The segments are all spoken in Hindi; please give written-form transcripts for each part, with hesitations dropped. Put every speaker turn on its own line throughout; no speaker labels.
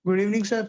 Good evening sir.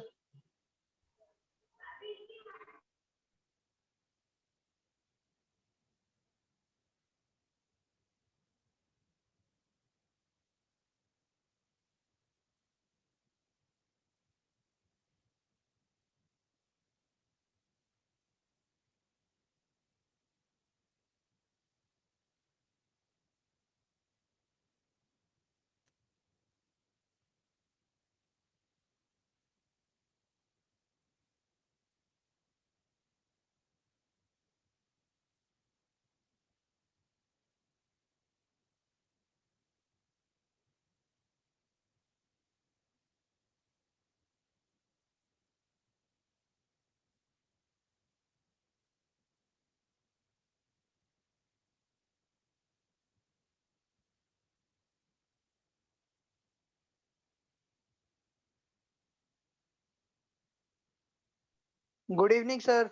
Good evening sir.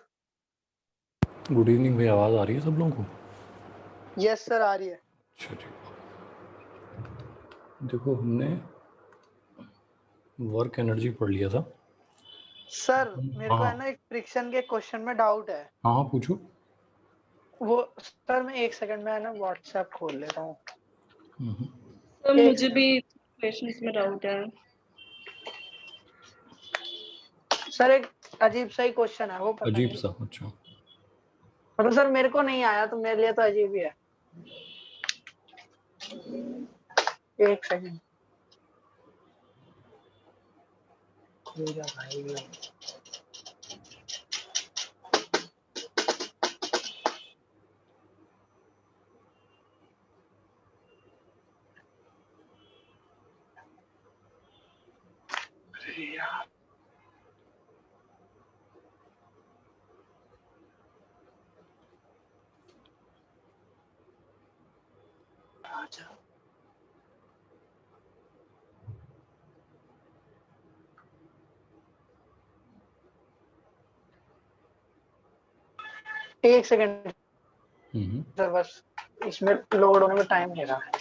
Good evening भाई, आवाज़ आ रही है सब लोगों को?
यस सर, आ रही है।
अच्छा ठीक। देखो, हमने वर्क एनर्जी पढ़ लिया था
सर मेरे को है
हाँ
ना एक फ्रिक्शन के क्वेश्चन में डाउट है।
हाँ हाँ, पूछो।
वो सर मैं एक सेकंड में है ना व्हाट्सएप खोल लेता हूँ।
सर मुझे भी क्वेश्चंस में डाउट है।
सर एक अजीब सा ही क्वेश्चन है, वो पता
अजीब
नहीं
सा? अच्छा,
मतलब सर मेरे को नहीं आया तो मेरे लिए तो अजीब ही है। एक सेकंड खुल जा भाई। अरे यार आजा। एक सेकंड सर, बस इसमें लोड होने में टाइम ले रहा है।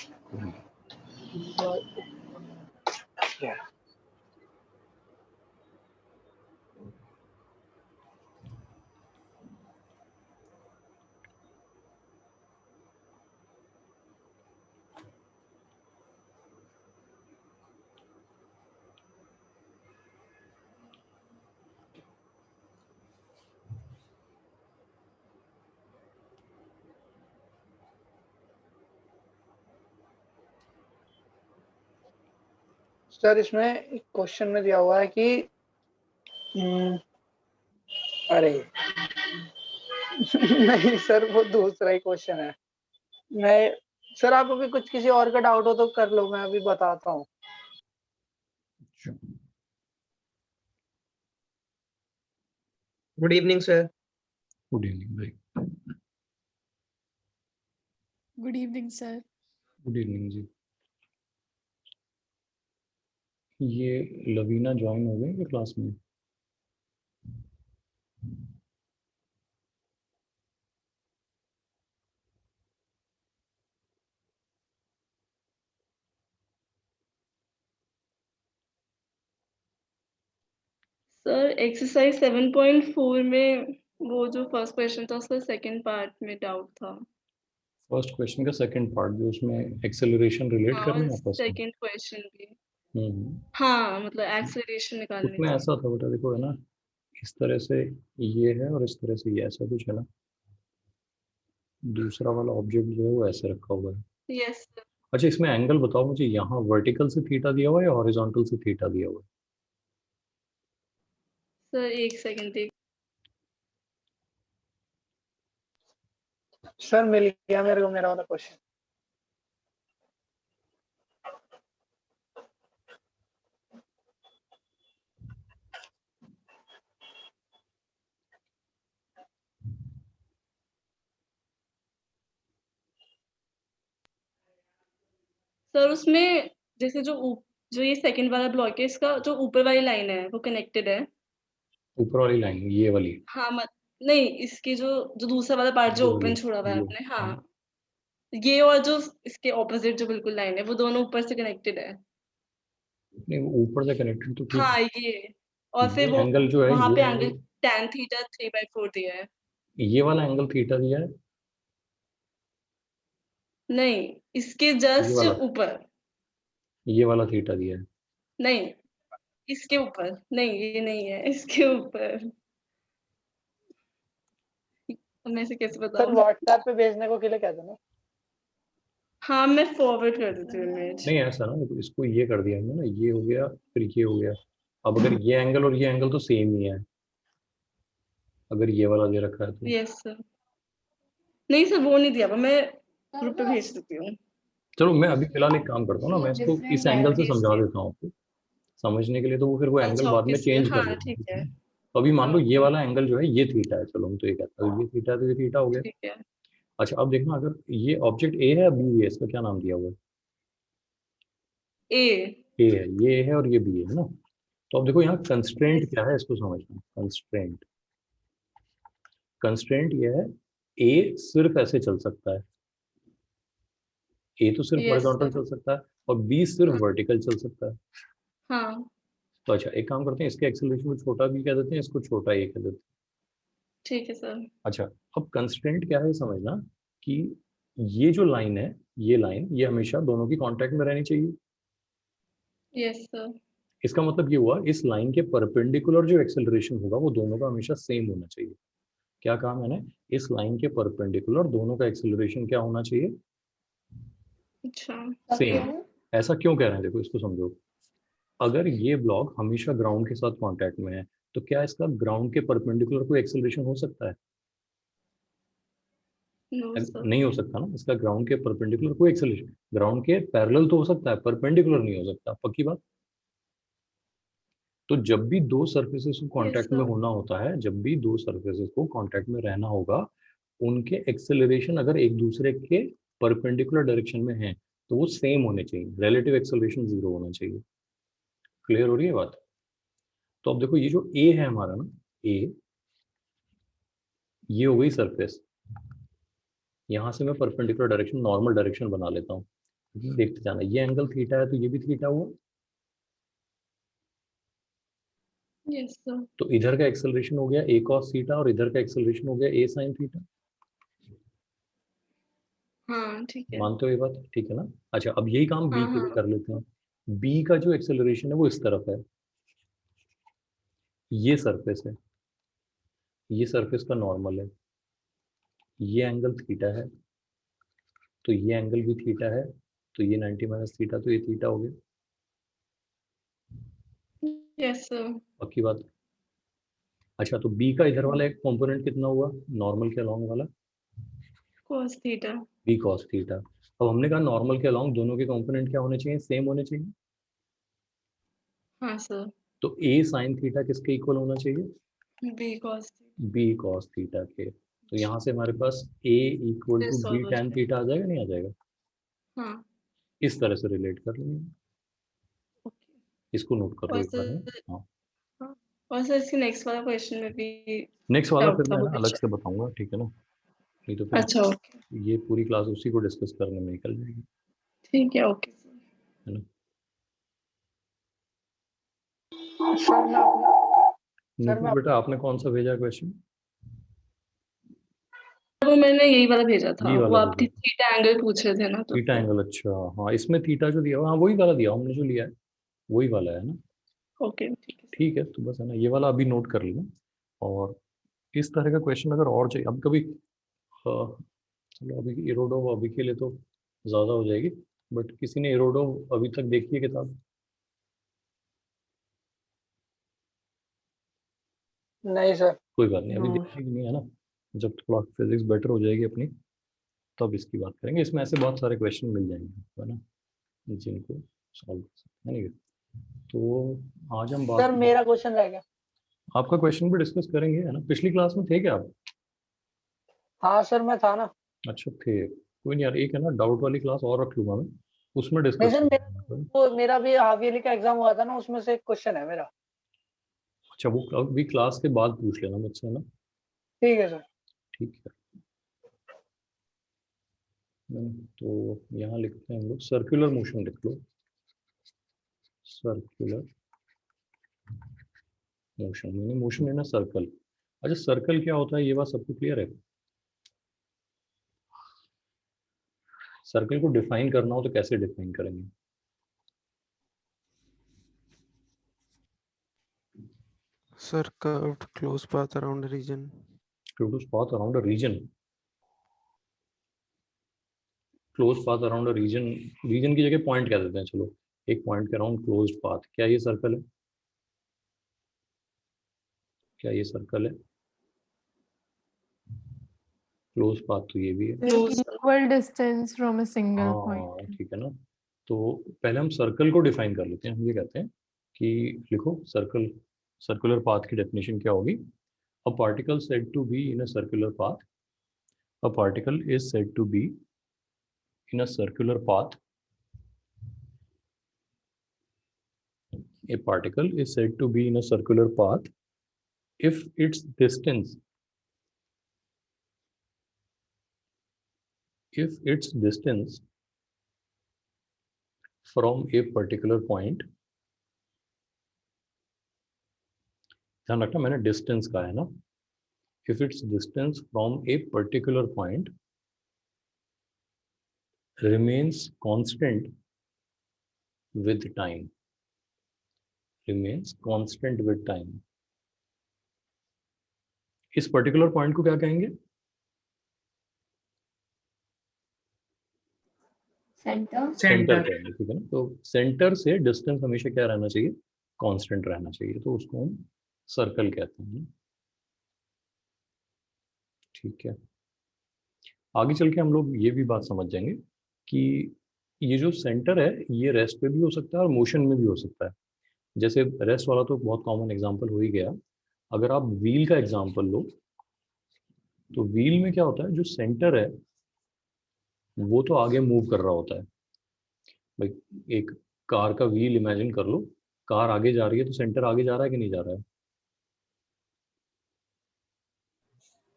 सर इसमें एक क्वेश्चन में दिया हुआ है कि अरे नहीं सर, वो दूसरा ही क्वेश्चन है। मैं सर आपको भी कुछ किसी और का डाउट हो तो कर लो, मैं अभी बताता हूँ।
Good evening sir.
Good evening भाई।
Good evening sir.
Good evening जी। ये लवीना ज्वाइन हो गई क्या क्लास में?
सर एक्सरसाइज 7.4 में वो जो फर्स्ट क्वेश्चन था उसका सेकंड पार्ट में डाउट था।
फर्स्ट क्वेश्चन का सेकंड पार्ट जो उसमें एक्सेलरेशन रिलेट
हाँ,
करना
और
है आपस में।
सेकंड क्वेश्चन भी
हम्म
हाँ, मतलब एक्सेलरेशन निकालनी
उसमें
थी।
ऐसा था बेटा, देखो है ना, इस तरह से ये है और इस तरह से ये, ऐसा कुछ है ना। दूसरा वाला ऑब्जेक्ट जो है वो ऐसे रखा हुआ है।
Yes sir.
अच्छा, इसमें एंगल बताओ मुझे, यहाँ वर्टिकल से थीटा दिया हुआ है या हॉरिजॉन्टल से थीटा दिया हुआ है?
सर एक सेकंड देख।
सर मिल गया मेरे को मेरा वाला क्वेश्चन।
सर उसमें जैसे जो ये सेकंड वाला ब्लॉक है, इसका जो ऊपर वाली लाइन है वो कनेक्टेड है।
ऊपर वाली लाइन ये वाली?
हाँ नहीं, इसकी जो जो दूसरा वाला पार्ट जो
ये वाली,
ओपन छोड़ा हुआ है
ये
आपने, हाँ ये और जो इसके ऑपोजिट जो बिल्कुल लाइन है वो दोनों ऊपर से कनेक्टेड है।
नहीं वो ऊपर से कनेक्टेड तो ठीक
हाँ
है।
ये, और फिर
ये
वो
एंगल जो है
वहां
ये
पे
एंगल,
एंगल tan थीटा 3/4 दिया है।
ये वाला एंगल थीटा दिया है,
नहीं, इसके
ये
जस्ट
वाला,
ऊपर।
ये वाला थीटा दिया है।
नहीं, इसके ऊपर नहीं, ये नहीं है, इसके ऊपर। मैं इसे कैसे
सर
बताऊं?
व्हाट्सएप पे भेजने को के लिए कह देना।
हाँ मैं फॉरवर्ड कर देती हूँ इमेज।
नहीं ऐसा ना, देखो इसको ये कर दिया हमने ना, ये हो गया फिर ये हो गया। अब अगर ये एंगल और ये एंगल तो सेम ही है, अगर ये वाला दे रखा है तो।
Yes sir. नहीं सर वो नहीं दिया हुआ, मैं ग्रुप पे भेज देती हूँ।
चलो मैं अभी फिलहाल एक काम करता हूँ ना, मैं इसको इस एंगल से समझा देता हूँ आपको समझने के लिए, तो वो फिर वो एंगल
अच्छा
बाद
ओके
में
सर,
चेंज कर
हाँ
लेंगे,
ठीक
ठीक है
है।
ना। तो अभी मान लो ये वाला एंगल जो है ये थीटा है, चलो हम तो ये कहते हैं ये थीटा है तो ये थीटा हो गया।
ठीक है।
अच्छा अब देखना, अगर ये ऑब्जेक्ट ए है या बी है, इसका क्या नाम दिया हुआ है?
ए।
ए है, ये A है और ये बी है ना। तो अब देखो यहाँ कंस्ट्रेंट
यस।
क्या है, इसको समझना। कंस्ट्रेंट, कंस्ट्रेंट ये है, ए सिर्फ ऐसे चल सकता है, ए तो सिर्फ
यस
हॉरिजॉन्टल
सर।
चल सकता है और बी सिर्फ
हाँ।
वर्टिकल चल सकता है।
हाँ
तो अच्छा एक काम करते हैं, इसके एक्सेलरेशन को छोटा बी कह देते हैं, इसको छोटा ए कह देते हैं।
ठीक है सर।
अच्छा अब कंस्ट्रेंट क्या है समझना, कि ये जो लाइन है, ये लाइन ये हमेशा दोनों की कांटेक्ट में रहनी चाहिए।
Yes sir.
इसका मतलब ये हुआ इस लाइन के परपेंडिकुलर जो एक्सेलरेशन होगा वो दोनों का हमेशा सेम होना चाहिए। क्या कहा मैंने? इस लाइन के परपेंडिकुलर दोनों का एक्सेलरेशन क्या होना चाहिए?
अच्छा।
सेम। ऐसा क्यों कह रहे हैं, देखो इसको समझो। अगर ये ब्लॉक हमेशा ग्राउंड के साथ कांटेक्ट में है, तो क्या इसका ग्राउंड के परपेंडिकुलर कोई एक्सेलरेशन हो सकता है?
No sir.
नहीं हो सकता ना, इसका ग्राउंड के परपेंडिकुलर कोई एक्सेलरेशन, ग्राउंड के पैरेलल तो हो सकता है, परपेंडिकुलर नहीं हो सकता, पक्की बात। तो जब भी दो सरफेसेस को
यस
कांटेक्ट में
सर।
होना होता है, जब भी दो सरफेसेस को कांटेक्ट में रहना होगा, उनके एक्सेलरेशन अगर एक दूसरे के परपेंडिकुलर डायरेक्शन में है तो वो सेम होने चाहिए, रिलेटिव एक्सेलरेशन 0 होना चाहिए। क्लियर हो रही है बात? तो अब देखो ये जो ए है हमारा ना, ए, ये हो गई सरफेस। यहाँ से मैं परपेंडिकुलर डायरेक्शन, नॉर्मल डायरेक्शन बना लेता हूँ, देखते जाना। ये एंगल थीटा है तो ये भी थीटा हुआ।
Yes sir.
तो इधर का एक्सेलरेशन हो गया ए कॉस थीटा और इधर का एक्सेलरेशन हो गया ए साइन थीटा।
हाँ ठीक है।
मानते हो ये बात? ठीक है ना। अच्छा अब यही काम बी
हाँ
के लिए
हाँ।
कर लेते हैं। बी का जो एक्सेलरेशन है वो इस तरफ है, ये सरफेस है, ये सरफेस का नॉर्मल है, ये एंगल थीटा है, तो ये एंगल भी थीटा है, तो ये 90 माइनस थीटा, तो ये थीटा हो गया।
Yes sir.
पक्की बात। अच्छा तो बी का इधर वाला एक कंपोनेंट कितना हुआ, नॉर्मल के अलोंग वाला?
cos theta.
B cos theta. अब हमने कहा नॉर्मल के अलोंग दोनों के कंपोनेंट क्या होने चाहिए, सेम होने चाहिए।
हाँ सर।
तो ए साइन थीटा किसके इक्वल होना चाहिए?
b cos
B cos theta के। तो यहाँ से हमारे पास ए इक्वल
फिर
टू बी
सॉल्व हो
टैन
जाएगा।
थीटा आ जाएगा, नहीं आ जाएगा?
हाँ
इस तरह से रिलेट कर लेंगे,
ओके।
इसको नोट कर लो
और
एक बार में।
सर,
हाँ
हाँ, और सर इसके नेक्स्ट वाला क्वेश्चन में भी
नेक्स्ट वाला फिर
डाउट था,
मैं
वो
ना
भी
अलग से
check-
बताऊंगा, ठीक है ना। नहीं तो फिर
अच्छा ओके।
ये पूरी क्लास उसी को डिस्कस करने में निकल जाएगी,
ठीक है ओके सर।
है ना।
सर मैं अपना सर
नितिन
मैं
बेटा आपने कौन सा भेजा क्वेश्चन?
वो मैंने यही वाला भेजा था,
बी
वो
वाला
आप
भेजा?
थीटा एंगल पूछ रहे थे ना, तो
थीटा
फिर
एंगल, अच्छा हाँ इसमें थीटा जो दिया हुआ, हाँ वही वाला दिया हमने जो लिया है, वही वाला है ना।
ओके ठीक है सर।
ठीक है तो बस है ना, ये वाला अभी नोट कर लेना। और इस तरह का क्वेश्चन अगर और चाहिए, अब कभी चलो अभी इरोडो अभी के लिए तो ज़्यादा हो जाएगी, बट किसी ने इरोडो अभी तक देखी है किताब?
नहीं सर।
कोई बात नहीं, अभी देखेगी नहीं है ना, जब थोड़ा फिजिक्स बेटर हो जाएगी अपनी तब इसकी बात करेंगे। इसमें ऐसे बहुत सारे क्वेश्चन मिल जाएंगे, है ना, जिनको सॉल्व कर सकते हैं। तो आज हम
सर
बात,
मेरा क्वेश्चन रह गया।
आपका क्वेश्चन भी डिस्कस करेंगे, है ना। पिछली क्लास में थे क्या आप?
हाँ सर मैं था ना।
अच्छा थे, कोई नहीं यार, एक है ना डाउट वाली क्लास और रख लूंगा मैं, उसमें
नहीं
डिस्कस
सर मेरा
करेंगे।
वो मेरा भी हाफ ईयरली का एग्जाम हुआ था ना, उसमें से एक क्वेश्चन है मेरा।
अच्छा वो अभी क्लास के बाद पूछ लेना मुझसे, है ना।
ठीक है सर।
ठीक है। तो यहाँ लिखते हैं हम लोग सर्कुलर मोशन लिख लो, circular motion, meaning motion in a circle. अच्छा, सर्कल क्या होता है ये बात सबको क्लियर है? सर्कल को डिफाइन करना हो तो कैसे डिफाइन करेंगे?
Sir, curved close path around a region.
Close path around a region, close path around a region, region की जगह पॉइंट कह देते हैं, चलो एक पॉइंट के अराउंड क्लोज्ड पाथ, क्या ये सर्कल है? क्या ये सर्कल है? क्लोज पाथ तो ये भी है।
Close sir.
Equal distance from a single
हाँ
point.
ठीक है ना। तो पहले हम सर्कल को डिफाइन कर लेते हैं। हम ये कहते हैं कि लिखो सर्कल, सर्कुलर पाथ की डेफिनेशन क्या होगी? A particle said to be in a circular path, a particle is said to be in a circular path, a particle is said to be in a circular path if its distance from a particular point, ध्यान रखना मैंने डिस्टेंस कहा है ना, if its distance from a particular point remains constant with time, remains constant with time, इस पर्टिकुलर पॉइंट को क्या कहेंगे? Centre
Center.
कहेंगे, ठीक है ना। तो सेंटर से डिस्टेंस हमेशा क्या रहना चाहिए? कांस्टेंट रहना चाहिए, तो उसको हम सर्कल कहते हैं। ठीक है, आगे चल के हम लोग ये भी बात समझ जाएंगे कि ये जो सेंटर है ये रेस्ट पे भी हो सकता है और मोशन में भी हो सकता है। जैसे रेस्ट वाला तो बहुत कॉमन एग्जांपल हो ही गया। अगर आप व्हील का एग्जांपल लो तो व्हील में क्या होता है, जो सेंटर है वो तो आगे मूव कर रहा होता है। भाई एक कार का व्हील इमेजिन कर लो, कार आगे जा रही है तो सेंटर आगे जा रहा है कि नहीं जा रहा है?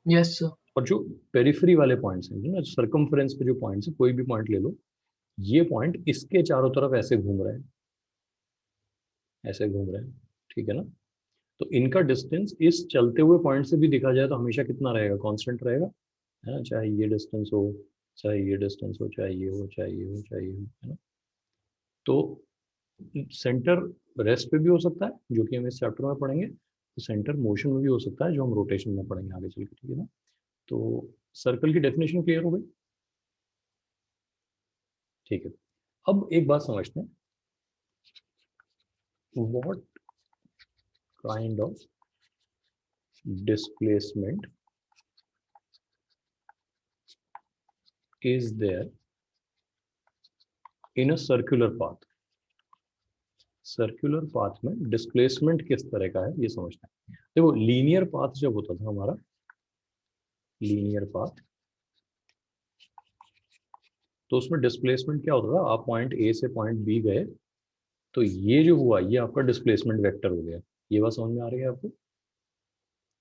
Yes, sir.
और जो पेरिफेरी वाले पॉइंट्स हैं ना, सर्कमफ्रेंस पे जो पॉइंट्स है, कोई भी पॉइंट ले लो, ये पॉइंट इसके चारों तरफ ऐसे घूम रहे हैं, ऐसे घूम रहे हैं, ठीक है ना। तो इनका डिस्टेंस इस चलते हुए पॉइंट से भी देखा जाए तो हमेशा कितना रहेगा? कांस्टेंट रहेगा, है ना। चाहे ये डिस्टेंस हो, चाहे ये डिस्टेंस हो, चाहे ये हो, चाहे ये हो, चाहे ये हो, है ना। तो सेंटर रेस्ट पे भी हो सकता है, जो कि हम इस चैप्टर में पढ़ेंगे। तो सेंटर मोशन में भी हो सकता है, जो हम रोटेशन में पढ़ेंगे आगे चल के, ठीक है ना। तो सर्कल की डेफिनेशन क्लियर हो गई? ठीक है, अब एक बात समझते हैं, what kind of displacement is there in a circular path। Circular path में डिस्प्लेसमेंट किस तरह का है ये समझना है। देखो लीनियर पाथ जब होता था हमारा, लीनियर पाथ, तो उसमें डिस्प्लेसमेंट क्या होता था? आप पॉइंट ए से पॉइंट बी गए तो ये जो हुआ ये आपका डिस्प्लेसमेंट वेक्टर हो गया। ये बात समझ में आ रही है आपको,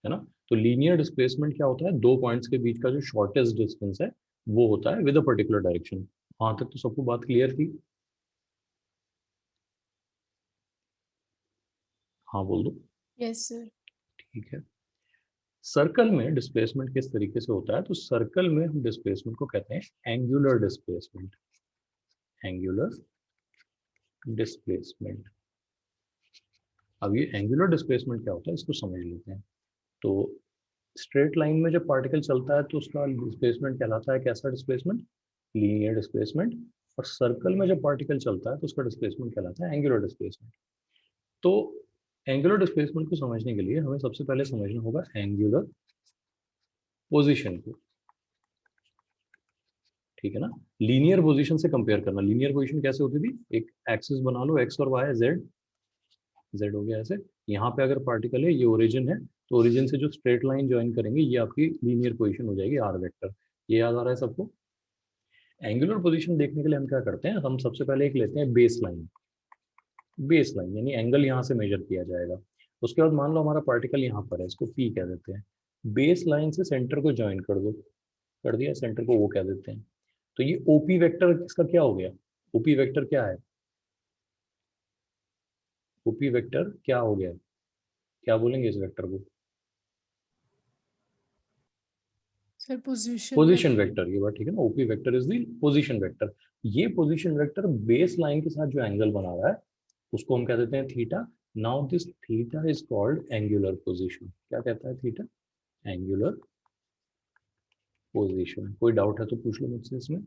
है ना। तो लीनियर डिस्प्लेसमेंट क्या होता है? दो पॉइंट्स के बीच का जो शॉर्टेस्ट डिस्टेंस है वो होता है विद अ पर्टिकुलर डायरेक्शन। वहां तक तो सबको बात क्लियर थी? हाँ बोल दो।
Yes, sir.
ठीक है, सर्कल में डिस्प्लेसमेंट किस तरीके से होता है? तो सर्कल में हम डिस्प्लेसमेंट को कहते हैं एंगुलर डिस्प्लेसमेंट, एंगुलर डिस्प्लेसमेंट। अब ये एंगुलर डिस्प्लेसमेंट क्या होता है इसको समझ लेते हैं। तो स्ट्रेट लाइन में जब पार्टिकल चलता है तो उसका डिस्प्लेसमेंट कहलाता है कैसा डिस्प्लेसमेंट? Linear displacement. और सर्कल में जब पार्टिकल चलता है तो उसका डिस्प्लेसमेंट कहलाता है एंगुलर डिस्प्लेसमेंट। तो एंगुलर डिस्प्लेसमेंट को समझने के लिए हमें सबसे पहले समझना होगा एंगुलर पोजीशन को, ठीक है ना। लीनियर पोजीशन से कंपेयर करना, लीनियर पोजीशन कैसे होती थी? एक एक्सिस बना लो, एक्स और वाई, जेड, जेड हो गया ऐसे। यहाँ पे अगर पार्टिकल है, ये ओरिजिन है, तो ओरिजिन से जो स्ट्रेट लाइन ज्वाइन करेंगे ये आपकी लीनियर पोजीशन हो जाएगी, आर वेक्टर। ये याद आ रहा है सबको? एंगुलर पोजीशन देखने के लिए हम क्या करते हैं, हम सबसे पहले एक लेते हैं बेस लाइन। बेस लाइन यानी एंगल यहाँ से मेजर किया जाएगा। उसके बाद मान लो हमारा पार्टिकल यहाँ पर है, इसको पी कह देते हैं। बेस लाइन से सेंटर को ज्वाइन कर दो, कर दिया, सेंटर को वो कह देते हैं। तो ये ओपी वेक्टर इसका क्या हो गया? ओपी वेक्टर क्या है? ओपी वेक्टर क्या हो गया, क्या बोलेंगे इस वेक्टर को?
सर पोजीशन
पोजीशन वेक्टर, ये बात ठीक है ना, OP vector is the position vector. ये पोजीशन वेक्टर बेस लाइन के साथ जो एंगल बना रहा है उसको हम कह देते हैं theta. Now this theta is called angular position. क्या कहता है थीटा? Angular position. कोई डाउट है तो पूछ लो मुझसे इसमें।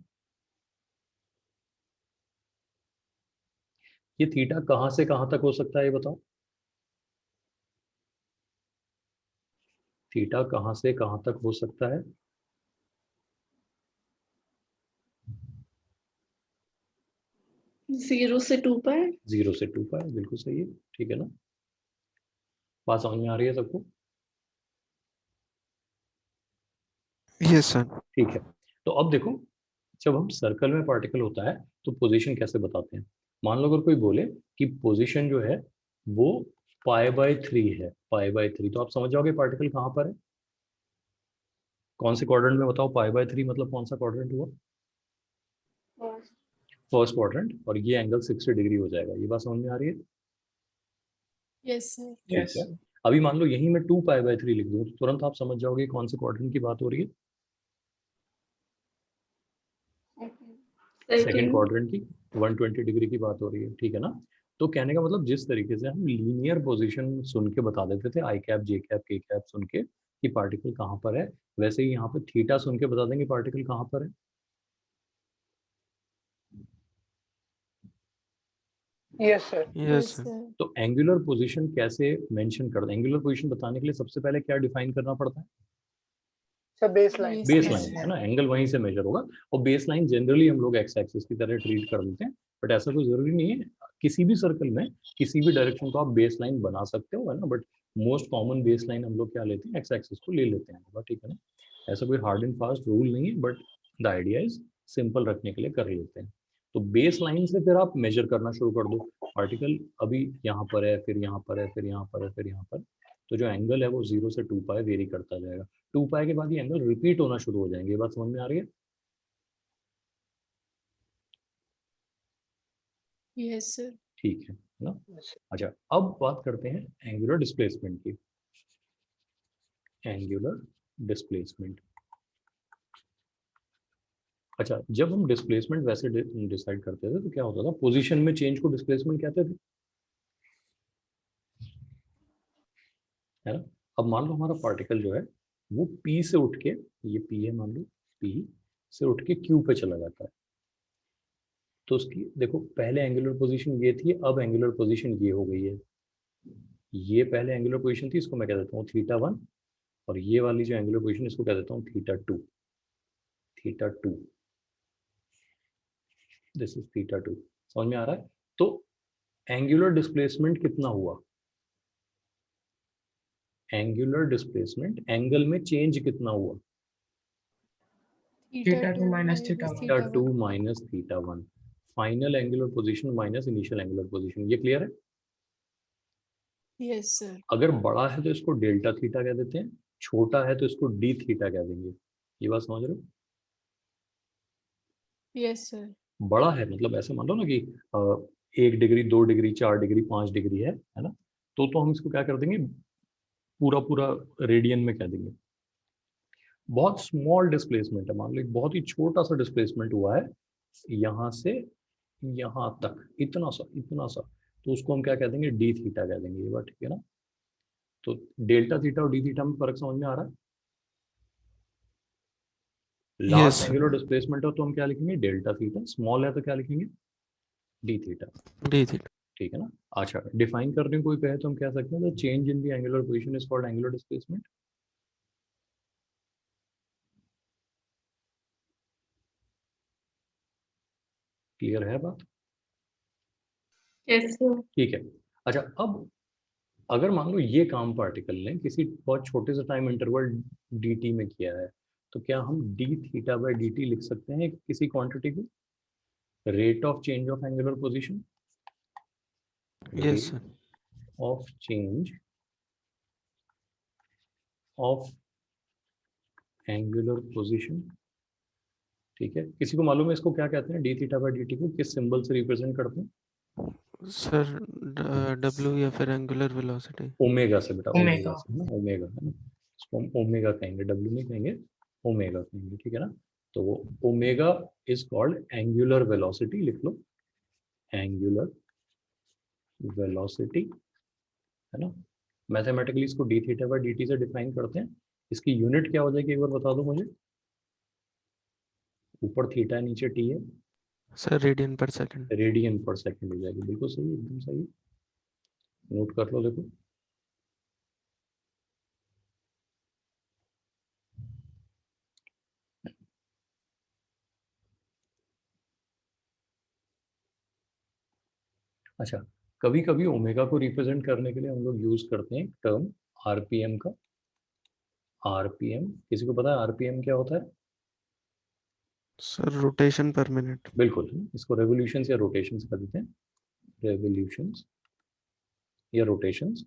ये थीटा कहां से कहां तक हो सकता है ये बताओ। थीटा कहां से कहां तक हो सकता है?
0 से 2 पाई।
0 से 2 पाई, बिल्कुल सही है, ठीक है ना। बात समझ में आ रही है सबको?
Yes, sir.
ठीक है। तो अब देखो, जब हम सर्कल में पार्टिकल होता है तो पोजीशन कैसे बताते हैं। मान लो अगर कोई बोले कि पोजीशन जो है वो π/3 है, π/3, तो आप समझ जाओगे पार्टिकल कहाँ पर है। कौन से क्वाड्रेंट में बताओ, π/3 मतलब कौन सा क्वाड्रेंट हुआ? First quadrant. और ये एंगल 60 डिग्री हो जाएगा। ये बात समझ में आ रही है?
Yes sir.
ठीक है। अभी मान लो यही मैं 2π/3 लिख दूं तो तुरंत आप समझ जाओगे कौन से क्वाड्रेंट की बात हो रही है। सेकंड क्वाड्रेंट की 120 डिग्री की बात हो रही है, ठीक है ना। तो कहने का मतलब जिस तरीके से हम लीनियर पोजीशन सुन के बता देते थे, आई कैप जे कैप के कैप सुन के कि पार्टिकल कहाँ पर है, वैसे ही यहाँ पे थीटा सुन के बता देंगे पार्टिकल कहाँ पर है।
Yes sir.
Yes, sir.
Sir.
तो एंगुलर पोजीशन कैसे मेंशन कर दें? एंगुलर पोजीशन बताने के लिए सबसे पहले क्या डिफाइन करना पड़ता है?
Sir base line.
Base line है ना, एंगल वहीं से मेजर होगा। और बेस लाइन जनरली हम लोग एक्स एक्सिस की तरह ट्रीट कर लेते हैं, बट ऐसा कोई जरूरी नहीं है। किसी भी सर्कल में किसी भी डायरेक्शन को आप बेस लाइन बना सकते हो, है ना, but most common base line हम लोग क्या लेते हैं, एक्स एक्सिस को ले लेते हैं, ठीक है ना। ऐसा कोई हार्ड एंड फास्ट रूल नहीं है, but the idea is simple रखने के लिए कर लेते हैं। तो बेस लाइन से फिर आप मेजर करना शुरू कर दो। पार्टिकल अभी यहाँ पर है, फिर यहाँ पर है, फिर यहाँ पर है, फिर यहाँ पर। तो जो एंगल है वो 0 से 2 पाई वेरी करता जाएगा। 2 पाई के बाद ये एंगल रिपीट होना शुरू हो जाएंगे। ये बात समझ में आ रही है?
Yes sir.
ठीक है ना। अच्छा, अब बात करते हैं एंगुलर डिस्प्लेसमेंट की। Angular displacement. अच्छा, जब हम डिस्प्लेसमेंट वैसे डिसाइड करते थे तो क्या होता था, पोजीशन में चेंज को डिस्प्लेसमेंट कहते थे, है ना। अब मान लो हमारा पार्टिकल जो है वो P से उठ के, ये P है मान लो, P से उठ के Q पे चला जाता है। तो उसकी देखो पहले एंगुलर पोजीशन ये थी, अब एंगुलर पोजीशन ये हो गई है। ये पहले एंगुलर पोजीशन थी, इसको मैं कह देता हूँ θ1, और ये वाली जो एंगुलर पोजीशन इसको कह देता हूँ θ2। θ2, दिस इज θ2। समझ में आ रहा है? तो एंगुलर डिस्प्लेसमेंट कितना हुआ? एंगुलर डिस्प्लेसमेंट, एंगल में चेंज कितना हुआ?
θ2 minus θ1.
θ2 minus θ1। Final angular position minus initial angular position. ये क्लियर है?
Yes sir.
अगर बड़ा है तो इसको डेल्टा थीटा कह देते हैं, छोटा है तो इसको डी थीटा कह देंगे। ये बात समझ रहे हो?
Yes sir.
बड़ा है मतलब ऐसे मान लो ना कि 1 डिग्री 2 डिग्री 4 डिग्री 5 डिग्री है ना, तो हम इसको क्या कर देंगे, पूरा पूरा रेडियन में कह देंगे। बहुत स्मॉल डिस्प्लेसमेंट है, मान लो एक बहुत ही छोटा सा डिस्प्लेसमेंट हुआ है यहाँ से यहाँ तक, इतना सा इतना सा, तो उसको हम क्या कह देंगे, डी थीटा कह देंगे। ये बात ठीक है ना। तो डेल्टा थीटा और डी थीटा में फर्क समझ में आ रहा है?
Yes,
large
sir.
Angular displacement हो तो हम क्या लिखेंगे, डेल्टा थीटा। स्मॉल है तो क्या लिखेंगे, डी थीटा।
D theta.
ठीक है ना। अच्छा, डिफाइन करने कोई कहे तो हम कह सकते हैं change in the angular position is called angular displacement. Clear है बात?
Yes sir.
ठीक है। अच्छा, अब अगर मान लो ये काम पार्टिकल ने किसी बहुत छोटे से टाइम इंटरवल dt में किया है, तो क्या हम d थीटा बाई dt लिख सकते हैं किसी क्वांटिटी को, rate of change of angular position,
Yes, sir.
Of change of angular position. ठीक है, किसी को मालूम है इसको क्या कहते हैं, डी थीटा बाई dt को किस सिंबल से रिप्रेजेंट करते हैं?
सर W या फिर एंगुलर वेलोसिटी।
ओमेगा से बेटा, ओमेगा
ओमेगा।
से, है ना, ओमेगा, है ना, इसको हम ओमेगा कहेंगे, डब्ल्यू नहीं कहेंगे, ओमेगा कहेंगे, ठीक है ना। तो वो omega is called angular velocity, लिख लो, एंगुलर वेलोसिटी, है ना। मैथमेटिकली इसको D theta by D T से डिफाइन करते हैं। इसकी यूनिट क्या हो जाएगी एक बार बता दो मुझे। ऊपर थीटा है, नीचे टी है,
sir radian per second.
Radian per second हो जाएगी, बिल्कुल सही, एकदम सही, नोट कर लो, देखो। अच्छा, कभी कभी ओमेगा को रिप्रेजेंट करने के लिए हम लोग यूज करते हैं टर्म आरपीएम का। आरपीएम, किसी को पता है आरपीएम क्या होता है?
सर रोटेशन पर मिनट।
बिल्कुल, इसको रेवोल्यूशंस या रोटेशंस कर देते हैं, रेवोल्यूशंस या रोटेशंस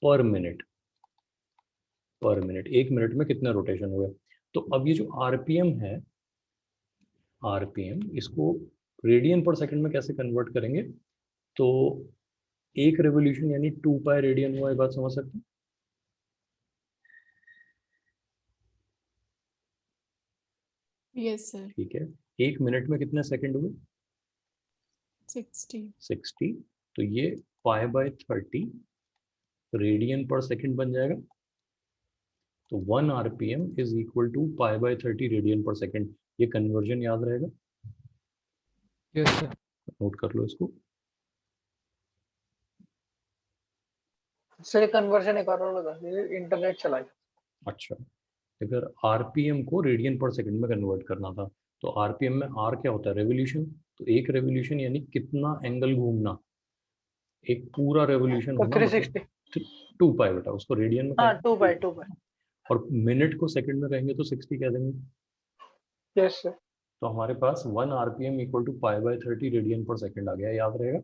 पर मिनट, पर मिनट, एक मिनट में कितने रोटेशन हुए। तो अब ये जो आरपीएम है, आरपीएम, इसको रेडियन पर सेकंड में कैसे कन्वर्ट करेंगे? तो एक रेवोल्यूशन यानी 2 पाई रेडियन हुआ, ये बात समझ सकते हैं?
Yes, sir.
ठीक है, एक मिनट में कितने सेकंड हुए?
60.
60, तो ये pi by 30 radian per second बन जाएगा। तो 1 RPM is equal to pi by 30 radian per second. ये कन्वर्जन याद रहेगा,
यस सर।
नोट कर लो इसको।
सर कन्वर्जन एक और बता दीजिए, इंटरनेट चला गया।
अच्छा, अगर आरपीएम को रेडियन पर सेकंड में कन्वर्ट करना था, तो आरपीएम में आर क्या होता है? रेवोल्यूशन। तो एक रेवोल्यूशन यानी कितना एंगल घूमना, एक पूरा रेवोल्यूशन
तो
होना
360।
मतलब 2 पाई बेटा, उसको रेडियन में
हाँ,
कहेंगे
2 बाई।
और मिनट को सेकंड में कहेंगे तो 60 कह देंगे।
Yes sir.
तो हमारे पास 1 RPM equal to pi by 30 radian per second आ गया, याद रहेगा,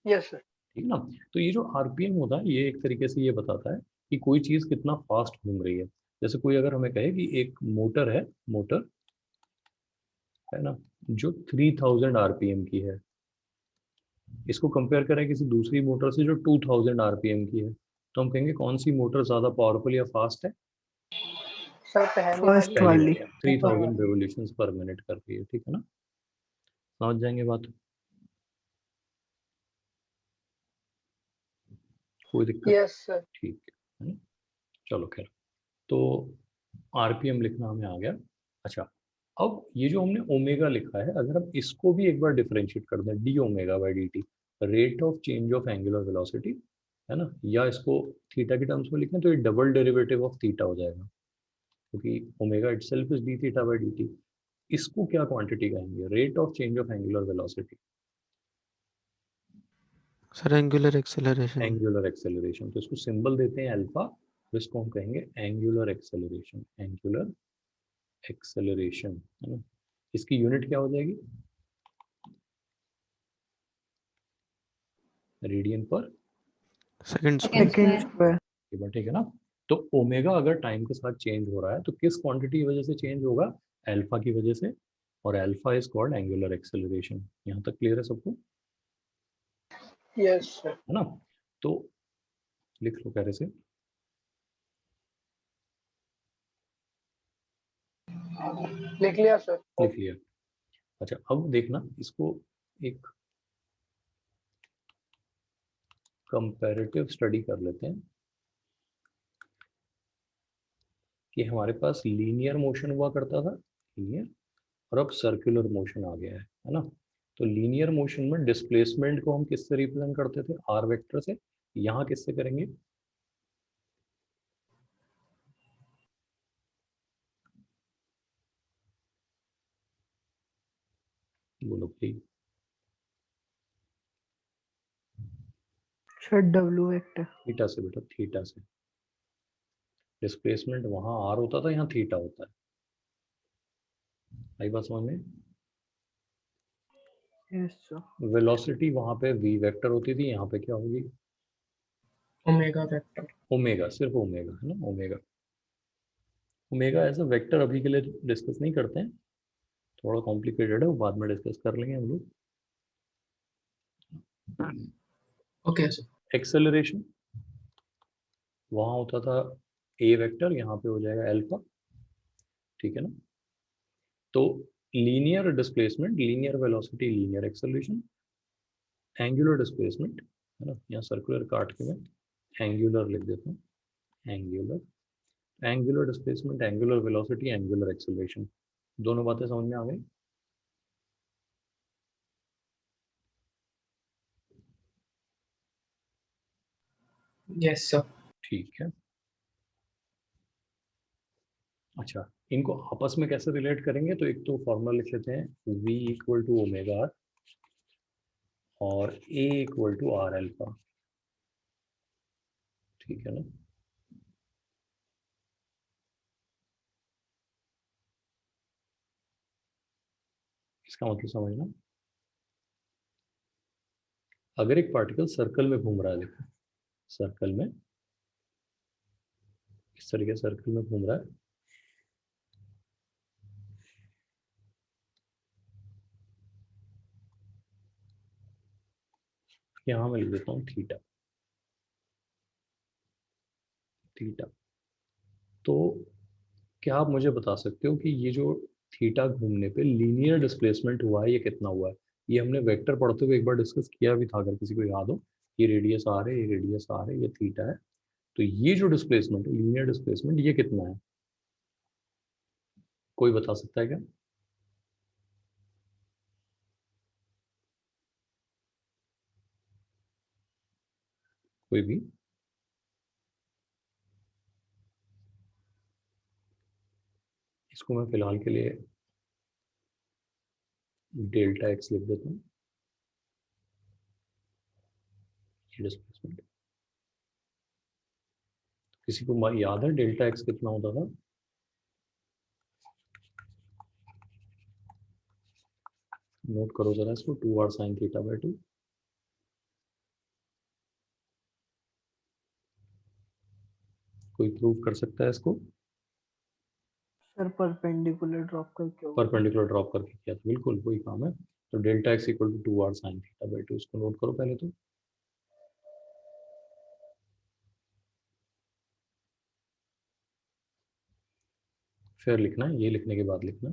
यस सर।
ठीक है ना। तो ये जो आरपीएम होता है, ये एक तरीके से ये बताता है कि कोई चीज कितना फास्ट घूम रही है। जैसे कोई अगर हमें कहे कि एक मोटर है, मोटर है ना, जो 3000 आरपीएम की है, इसको कंपेयर करें किसी दूसरी मोटर से जो 2000 आरपीएम की है, तो हम कहेंगे कौन सी मोटर ज्यादा पावरफुल या फास्ट है?
सर पहली
फर्स्ट
पहली
वाली।
वाली 3000 रेवोल्यूशंस पर मिनट कर रही है, ठीक है ना, समझ जाएंगे बात, कोई दिक्कत?
Yes sir.
ठीक है ना, चलो खैर, तो आरपीएम लिखना हमें आ गया। अच्छा, अब ये जो हमने ओमेगा लिखा है, अगर हम इसको भी एक बार डिफरेंशिएट कर दें, D omega by D T, rate of change of angular velocity, है ना, या इसको थीटा के टर्म्स में लिखें तो ये डबल डेरिवेटिव ऑफ थीटा हो जाएगा, क्योंकि omega itself is D theta by D T. इसको क्या क्वांटिटी कहेंगे? Rate of change of angular velocity,
sir angular acceleration.
Angular acceleration. तो इसको सिंबल देते हैं अल्फा, तो इसको हम कहेंगे एंगुलर एक्सेलरेशन, एंगुलर एक्सेलरेशन, है ना। इसकी यूनिट क्या हो जाएगी? Radian per
second
second square.
ठीक है ना। तो ओमेगा अगर टाइम के साथ चेंज हो रहा है तो किस क्वांटिटी की वजह से चेंज होगा? अल्फा की वजह से, और alpha is called angular acceleration. यहाँ तक क्लियर है सबको,
यस सर।
है ना। तो लिख लो कैसे से,
लिख लिया सर।
लिख लिया। अच्छा, अब देखना इसको, एक कंपैरेटिव स्टडी कर लेते हैं कि हमारे पास लीनियर मोशन हुआ करता था, लीनियर, और अब सर्कुलर मोशन आ गया है ना। तो लीनियर मोशन में डिस्प्लेसमेंट को हम किससे रिप्रेजेंट करते थे? आर वेक्टर से। यहाँ किससे करेंगे? बोलो please.
Sir W vector.
Theta से बेटा, थीटा से। डिस्प्लेसमेंट वहां आर होता था, यहाँ थीटा होता है, आई बात समझ में।
Yes sir.
वेलोसिटी वहां पे वी वेक्टर होती थी, यहाँ पे क्या होगी?
Omega vector.
ओमेगा, सिर्फ ओमेगा, है ना, omega. Omega as a vector अभी के लिए डिस्कस नहीं करते हैं, थोड़ा कॉम्प्लिकेटेड है, वो बाद में डिस्कस कर लेंगे हम लोग।
Okay sir.
एक्सेलरेशन वहां होता था ए वेक्टर, यहाँ पे हो जाएगा अल्फा, ठीक है ना। तो linear displacement, linear velocity, linear acceleration, angular displacement, है ना, यहाँ सर्कुलर काट के मैं एंगुलर लिख देता हूँ, angular displacement, angular velocity, angular acceleration. दोनों बातें समझ में आ गई?
Yes sir.
ठीक है। अच्छा, इनको आपस में कैसे रिलेट करेंगे? तो एक तो फॉर्मूला लिख लेते हैं, v equal to omega R और a equal to are alpha, ठीक है ना। इसका मतलब समझना, अगर एक पार्टिकल सर्कल में घूम रहा है, देखो सर्कल में, इस तरीके सर्कल में घूम रहा है, यहां मैं लिख देता हूँ थीटा, थीटा। तो क्या आप मुझे बता सकते हो कि ये जो थीटा घूमने पे लीनियर डिस्प्लेसमेंट हुआ है, ये कितना हुआ है? ये हमने वेक्टर पढ़ते हुए एक बार डिस्कस किया भी था, अगर किसी को याद हो। ये रेडियस आर है, ये रेडियस आर है, ये थीटा है। तो ये जो डिस्प्लेसमेंट है, लीनियर डिस्प्लेसमेंट, ये कितना है? कोई बता सकता है क्या? कोई भी? इसको मैं फिलहाल के लिए डेल्टा एक्स लिख देता हूँ, ये डिस्प्लेसमेंट। किसी को याद है डेल्टा एक्स कितना होता था? नोट करो जरा इसको, 2r sin थीटा बाय 2। कोई प्रूव कर सकता है इसको?
सर परपेंडिकुलर ड्रॉप करके होगा।
परपेंडिकुलर ड्रॉप करके किया था, बिल्कुल वही काम है। तो delta X equal to 2r sin theta by 2, इसको नोट करो पहले तो। फिर लिखना, ये लिखने के बाद लिखना,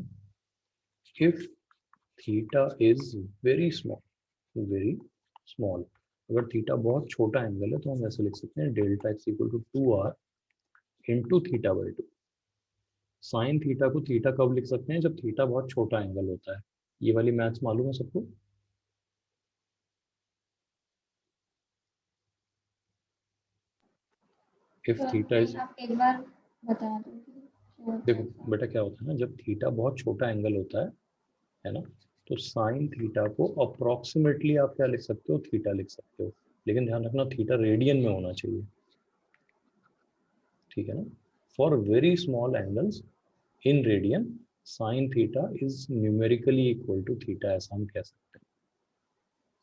if theta is very small, very small. अगर थीटा बहुत छोटा एंगल है तो हम ऐसे लिख सकते हैं, delta X equal to 2r into theta by 2। Sine theta को थीटा कब लिख सकते हैं? जब थीटा बहुत छोटा एंगल होता है। ये वाली मैथ्स मालूम है सबको? इफ थीटा इज,
आप एक बार बता दो।
देखो बेटा क्या होता है ना, जब थीटा बहुत छोटा एंगल होता है ना, तो साइन थीटा को अप्रोक्सीमेटली आप क्या लिख सकते हो? थीटा लिख सकते हो। लेकिन ध्यान रखना, थीटा रेडियन में होना चाहिए, ठीक है ना। For very small angles in radian, sine theta is numerically equal to theta, ऐसा हम कह सकते हैं।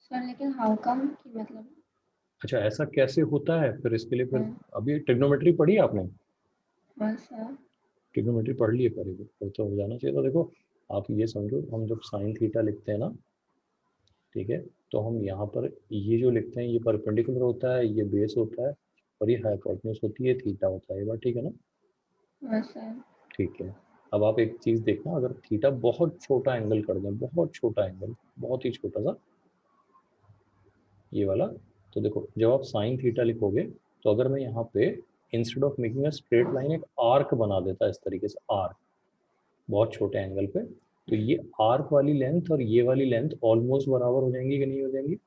सर लेकिन हाउ कम कि मतलब?
अच्छा, ऐसा कैसे होता है? फिर इसके लिए फिर
हाँ।
अभी ट्रिग्नोमेट्री पढ़ी है आपने?
हाँ सर।
ट्रिग्नोमेट्री पढ़ लिए, पर तो हो जाना चाहिए। तो देखो आप ये समझो, हम जब साइन थीटा लिखते हैं ना, ठीक है, तो हम यहाँ पर ये जो लिखते हैं, ये परपेंडिकुलर होता है, ये बेस होता है, और ये हाइपोटेन्यूज होती है, थीटा होता है, ये बात ठीक है ना?
हाँ सर।
ठीक है। अब आप एक चीज़ देखना, अगर थीटा बहुत छोटा एंगल कर दें, बहुत छोटा एंगल, बहुत ही छोटा सा, ये वाला, तो देखो जब आप साइन थीटा लिखोगे, तो अगर मैं यहाँ पे instead of making a straight line, एक आर्क बना देता इस तरीके से, आर्क बहुत छोटे एंगल पे, तो ये आर्क वाली लेंथ और ये वाली लेंथ ऑलमोस्ट बराबर हो जाएंगी कि नहीं हो जाएंगी?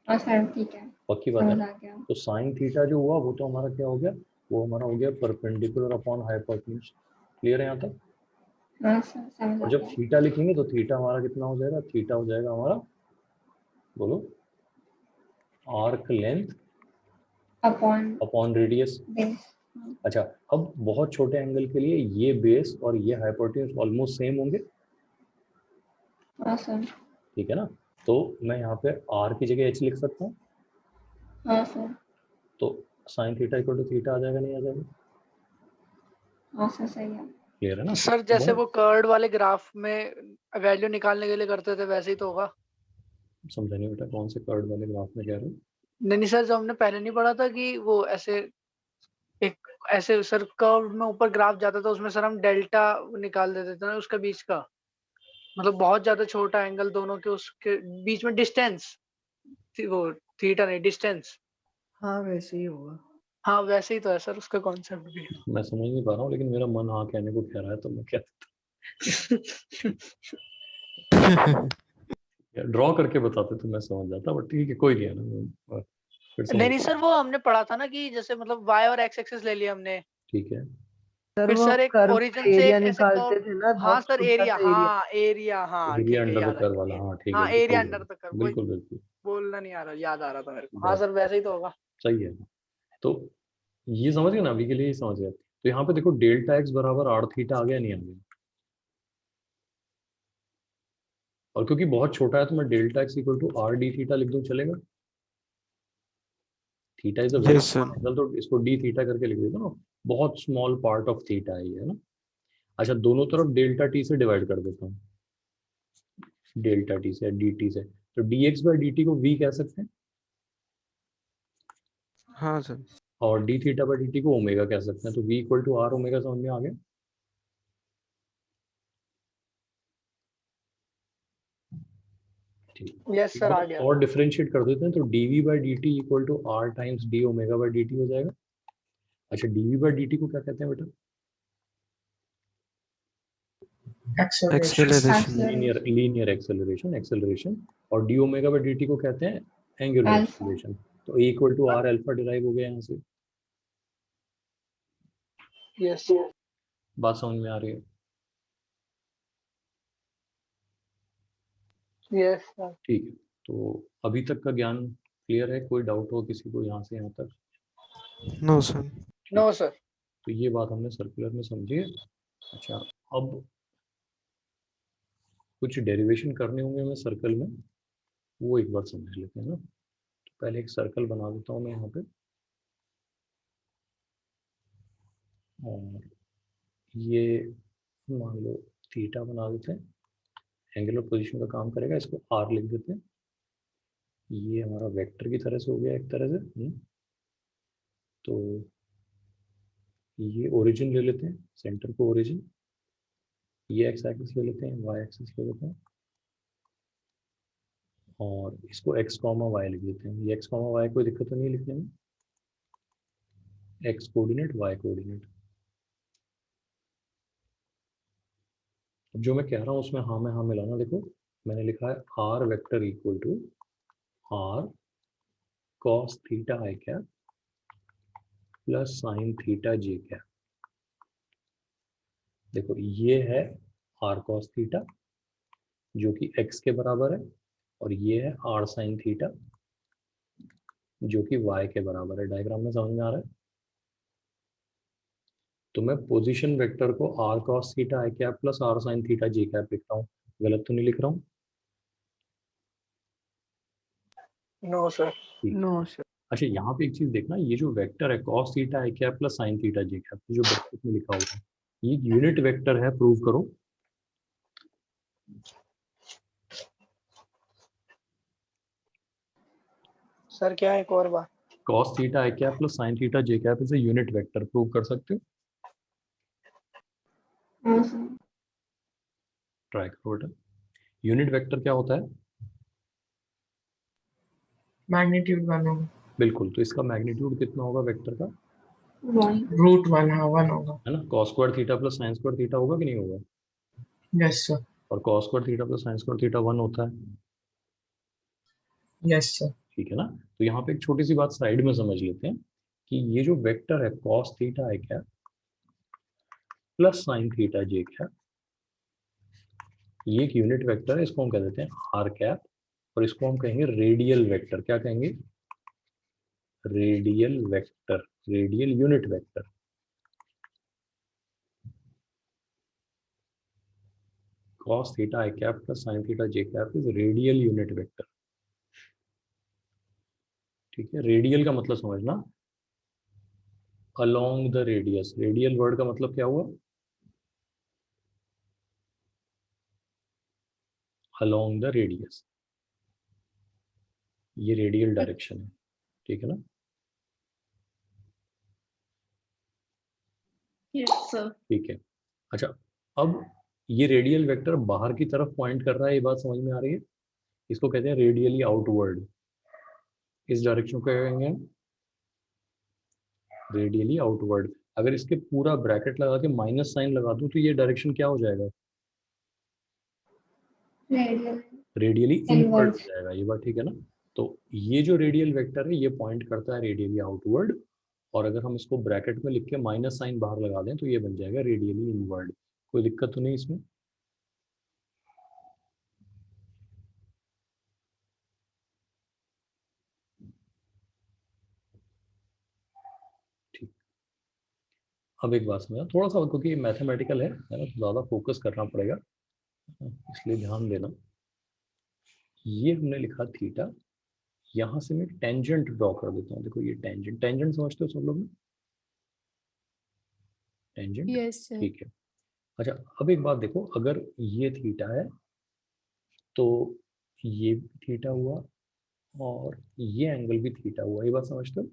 हाँ सर ठीक है,
पक्की बात है
समझ
ना?
आ गया।
तो साइन थीटा जो हुआ वो तो हमारा क्या हो गया? वो हमारा हो गया परपेंडिकुलर अपॉन हाइपोटेन्यूज। क्लियर है यहाँ तक?
हाँ सर समझ
और
आ
जब
गया।
थीटा लिखेंगे तो थीटा हमारा कितना हो जाएगा? थीटा हो जाएगा हमारा, बोलो, arc length
upon
upon radius.
Base.
अच्छा, अब बहुत छोटे एंगल के लिए ये बेस और ये हाइपोटेन्यूज ऑलमोस्ट सेम होंगे,
हाँ सर।
ठीक है ना। तो मैं यहाँ पे आर की जगह एच लिख सकता हूँ,
हाँ सर।
तो sine theta equal to theta आ जाएगा, नहीं आ जाएगा?
हाँ सर सही है।
क्लियर है ना?
सर जैसे वो कर्ड वाले ग्राफ में वैल्यू निकालने के लिए करते थे, वैसे ही तो होगा।
समझा नहीं बेटा, कौन से कर्व वाले ग्राफ में कह रहे हो?
नहीं सर, जो हमने पहले नहीं पढ़ा था कि वो ऐसे एक ऐसे सर कर्व में ऊपर ग्राफ जाता था, उसमें सर हम डेल्टा निकाल देते थे ना उसका बीच का, मतलब बहुत ज्यादा छोटा एंगल दोनों के उसके बीच में डिस्टेंस वो थीटा नहीं डिस्टेंस।
हाँ वैसे ही होगा।
हाँ वैसे ही तो है सर उसका कॉन्सेप्ट भी।
मैं समझ नहीं पा रहा हूँ, लेकिन मेरा मन हाँ कहने को कह रहा है, तो मैं क्या ड्रॉ करके बताते तो मैं समझ जाता, बट ठीक है, कोई नहीं है ना, फिर समझ।
नहीं सर, वो हमने पढ़ा था ना कि जैसे मतलब y और x एक्सिस ले लिया हमने,
ठीक है,
सर
फिर
वो
सर एक
कर्व
ओरिजिन से
एरिया
एक ऐसे
निकालते
कर्व।
थे ना,
हाँ
बहुत
सर
छोटा
एरिया,
सा एरिया।
हाँ
एरिया
ठीक है,
अंडर द
याद आ
कर्व वाला,
गया।
हाँ ठीक
हाँ
है,
एरिया
बिल्कुल
अंडर द कर्व, वही
बिल्कुल बिल्कुल
बोलना नहीं आ रहा, याद आ रहा था मेरे को। हाँ
बहुत
सर वैसे ही तो होगा।
सही है। तो ये समझ गए ना, अभी के लिए ये समझ गए। तो यहाँ पे देखो डेल्टा एक्स बराबर आर थीटा आ गया, नहीं आ गया? और क्योंकि बहुत छोटा है तो मैं delta X equal to R D theta लिख दूं, चलेगा? Theta is a very
Yes, sir.
Small angle, तो इसको डी थीटा करके लिख देता ना, बहुत स्मॉल पार्ट ऑफ थीटा है ये, है ना। अच्छा, दोनों तरफ डेल्टा टी से डिवाइड कर देता हूँ, डेल्टा टी से, डी टी से, तो D X by D T को वी कह सकते हैं,
हाँ सर।
और D theta by D T को ओमेगा कह सकते हैं। तो V equal to R omega, समझ में आ गया? ठीक,
यस सर आ गया।
और डिफरेंशिएट कर देते हैं, तो dv by D T equal to R times D omega by D T हो जाएगा। अच्छा, dv बाई डी टी को क्या कहते हैं बेटा?
Acceleration.
Linear linear acceleration, acceleration. और d omega by D T को कहते हैं एंगुलर
अल्फा।
एक्सेलरेशन। तो a equal to are alpha derive हो गया यहाँ से।
यस
बात समझ में आ रही है?
Yes sir.
ठीक है, तो अभी तक का ज्ञान क्लियर है? कोई डाउट हो किसी को यहाँ से यहाँ तक?
No, sir.
No sir.
तो ये बात हमने सर्कुलर में समझी है। अच्छा, अब कुछ डेरिवेशन करने होंगे हमें सर्कल में, वो एक बार समझ लेते हैं ना। तो पहले एक सर्कल बना देता हूँ मैं यहाँ पे, और ये मान लो थीटा बना देते हैं, एंगुलर पोजीशन का काम करेगा, इसको आर लिख देते हैं। ये हमारा वेक्टर की तरह से हो गया एक तरह से। तो ये ओरिजिन ले लेते हैं, सेंटर को ओरिजिन, ये एक्स एक्सिस ले लेते हैं, वाई एक्सिस ले लेते हैं, और इसको एक्स कॉमा वाई लिख देते हैं। ये एक्स कॉमा वाई कोई दिक्कत तो नहीं लिखने में, एक्स कोऑर्डिनेट वाई कोऑर्डिनेट। अब जो मैं कह रहा हूँ उसमें हाँ में हाँ मिलाना। देखो मैंने लिखा है R vector equal to R cos theta I cap plus sine theta J cap. देखो ये है आर कॉस थीटा जो कि x के बराबर है, और ये है आर साइन थीटा जो कि y के बराबर है। डायग्राम में समझ में आ रहा है? तो मैं पोजीशन वेक्टर को आर कॉस थीटा आई cap plus R sine theta जे कैप लिख रहा हूँ, गलत तो नहीं लिख रहा हूँ?
No sir.
No sir.
अच्छा, यहाँ पे एक चीज देखना, ये जो वेक्टर है कॉस थीटा आई कैप प्लस साइन थीटा जे कैप, जो ब्रैकेट में लिखा हुआ है, ये यूनिट वेक्टर है, प्रूव करो।
सर क्या है एक और बात?
Cos theta I cap plus sine theta J cap is a unit vector, prove कर सकते हो?
हाँ सर।
ट्राई करो बेटा। यूनिट वेक्टर क्या होता है?
मैग्नीट्यूड 1 होगा।
बिल्कुल, तो इसका मैग्नीट्यूड कितना होगा वेक्टर का?
1।
रूट 1, हाँ 1 होगा।
है ना, cos square theta plus sine square theta होगा कि नहीं होगा?
Yes sir.
और cos square theta plus sine square theta 1 होता है।
Yes sir.
ठीक है ना। तो यहाँ पे एक छोटी सी बात साइड में समझ लेते हैं कि ये जो वेक्टर है कॉस थीटा आई कैप प्लस साइन थीटा जे कैप, ये एक यूनिट वेक्टर है, इसको हम कह देते हैं आर कैप, और इसको हम कहेंगे रेडियल वेक्टर। क्या कहेंगे? Radial vector, radial unit vector. cos theta I cap plus sin theta j cap is radial unit vector। ठीक है, रेडियल का मतलब समझना, along the radius। Radial word का मतलब क्या हुआ? along the radius। ये रेडियल डायरेक्शन है, ठीक है ना?
Yes sir.
ठीक है। अच्छा, अब ये रेडियल वेक्टर बाहर की तरफ पॉइंट कर रहा है, ये बात समझ में आ रही है? इसको कहते हैं रेडियली आउटवर्ड। इस डायरेक्शन को क्या कहेंगे? Radially outward. अगर इसके पूरा ब्रैकेट लगा के माइनस साइन लगा दूं तो ये डायरेक्शन क्या हो जाएगा?
Radial.
रेडियली इनवर्ड हो
Inwards.
जाएगा, ये बात ठीक है ना? तो ये जो रेडियल वेक्टर है ये पॉइंट करता है रेडियली आउटवर्ड, और अगर हम इसको ब्रैकेट में लिख के माइनस साइन बाहर लगा दें तो ये बन जाएगा रेडियली इनवर्ड। कोई दिक्कत तो नहीं इसमें? ठीक। अब एक बात समझा थोड़ा सा, क्योंकि ये मैथमेटिकल है ना, तो ज़्यादा फोकस करना पड़ेगा, इसलिए ध्यान देना। ये हमने लिखा थीटा, यहाँ से मैं टेंजेंट ड्रॉ कर देता हूँ। देखो ये टेंजेंट, टेंजेंट समझते हो सब लोग? Tangent,
Yes, sir.
ठीक है। अच्छा, अब एक बात देखो, अगर ये थीटा है तो ये भी थीटा हुआ और ये एंगल भी थीटा हुआ, ये बात समझते हो?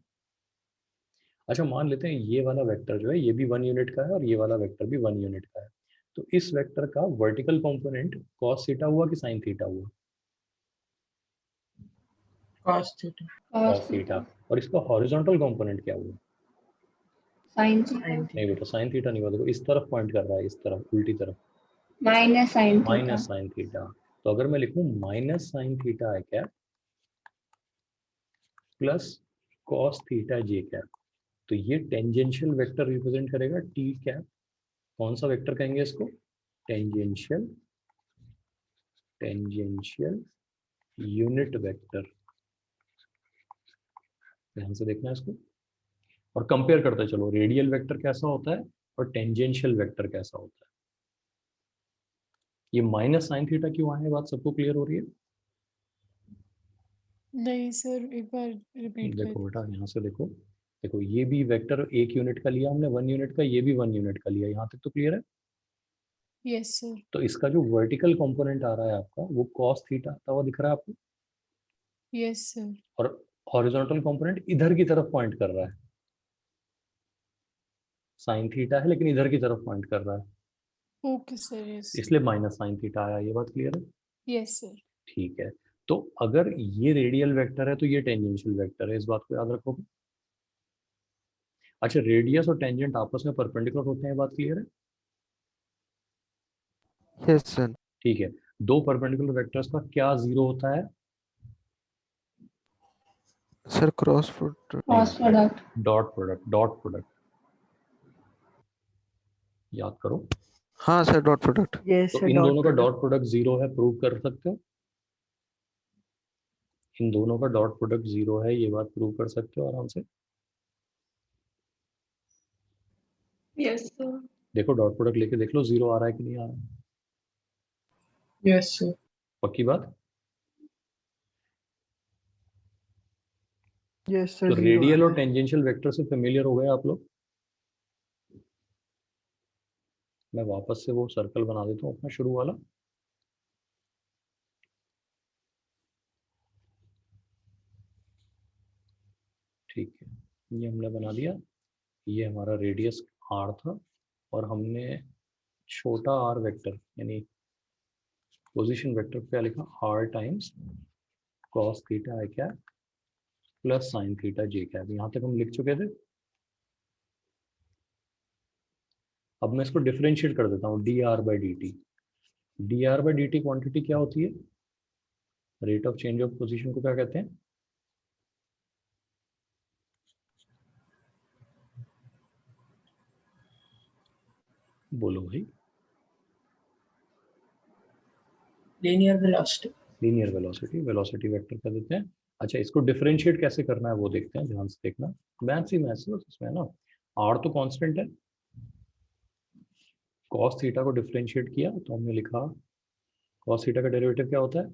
अच्छा, मान लेते हैं ये वाला वेक्टर जो है ये भी 1 यूनिट का है और ये वाला वेक्टर भी 1 यूनिट का है, तो इस वेक्टर का वर्टिकल कंपोनेंट cos थीटा हुआ कि sin थीटा हुआ?
cos theta.
cos theta. और इसका हॉरिजॉन्टल कंपोनेंट क्या हुआ?
Sin
Sin
theta.
नहीं
theta.
बेटा, sin थीटा नहीं हुआ, देखो इस तरफ पॉइंट कर रहा है, इस तरफ उल्टी तरफ,
Minus sin theta.
Minus sine theta. तो अगर मैं लिखूं माइनस साइन थीटा है क्या प्लस cos थीटा जे कैप, तो ये टेंजेंशियल वेक्टर रिप्रेजेंट करेगा टी कैप। कौन सा वेक्टर कहेंगे इसको? Tangential, tangential unit vector. ध्यान से देखना है इसको और कंपेयर करते चलो, रेडियल वेक्टर कैसा होता है और टेंजेंशियल वेक्टर कैसा होता है। ये माइनस साइन थीटा क्यों आया है, बात सबको क्लियर हो रही है?
नहीं सर, एक बार रिपीट कर
देखो बेटा, यहाँ से देखो, देखो ये भी वेक्टर 1 यूनिट का लिया हमने, 1 यूनिट का, ये भी 1 यूनिट का लिया, यहाँ तक तो क्लियर है?
Yes sir.
तो इसका जो वर्टिकल कंपोनेंट आ रहा है आपका वो cos थीटा आता हुआ दिख रहा है आपको,
यस सर।
और हॉरिजॉन्टल कंपोनेंट इधर की तरफ पॉइंट कर रहा है, साइन थीटा है लेकिन इधर की तरफ पॉइंट कर रहा है,
ओके सर, यस सर।
इसलिए माइनस साइन थीटा आया। ये बात क्लियर है?
Yes sir.
ठीक है। तो अगर ये रेडियल वेक्टर है तो ये टेंजेंशियल वेक्टर है, इस बात को याद रखोगे? अच्छा, रेडियस और टेंजेंट आपस में परपेंडिकुलर होते हैं, बात क्लियर है?
Yes, sir.
ठीक है। दो परपेंडिकुलर वेक्टर्स का क्या जीरो होता है?
Sir, cross product.
Cross product.
Dot product, dot product याद करो।
हाँ सर, डॉट प्रोडक्ट।
Yes,
तो
sir.
इन
Dot
दोनों का
product.
डॉट प्रोडक्ट जीरो है, प्रूव कर सकते हो? इन दोनों का डॉट प्रोडक्ट जीरो है, ये बात प्रूव कर सकते हो आराम से।
Yes sir.
देखो डॉट प्रोडक्ट लेके देख लो, जीरो आ रहा है कि नहीं आ रहा है।
Yes, sir.
पक्की बात?
Yes, sir.
तो
Zero.
रेडियल और टेंजेंशियल वेक्टर से फेमिलियर हो गए आप लोग? मैं वापस से वो सर्कल बना देता हूँ अपना शुरू वाला। ठीक है, ये हमने बना दिया। ये हमारा रेडियस आर था और हमने छोटा आर वेक्टर यानी पोजीशन वेक्टर क्या लिखा? आर टाइम्स कॉस थीटा है क्या प्लस साइन थीटा जे कैप। यहाँ तक हम लिख चुके थे। अब मैं इसको डिफरेंशिएट कर देता हूँ, D R by D T. D R by D T quantity क्या होती है? Rate of change of position को क्या कहते हैं? बोलो भाई।
Linear velocity.
Linear velocity, velocity vector कह देते हैं। अच्छा, इसको डिफरेंशिएट कैसे करना है वो देखते हैं, ध्यान से देखना। मैथ्स ही मैथ्स है इसमें, है ना। आर तो कांस्टेंट है, cos थीटा को डिफरेंशिएट किया तो हमने लिखा cos थीटा का डेरिवेटिव क्या होता है?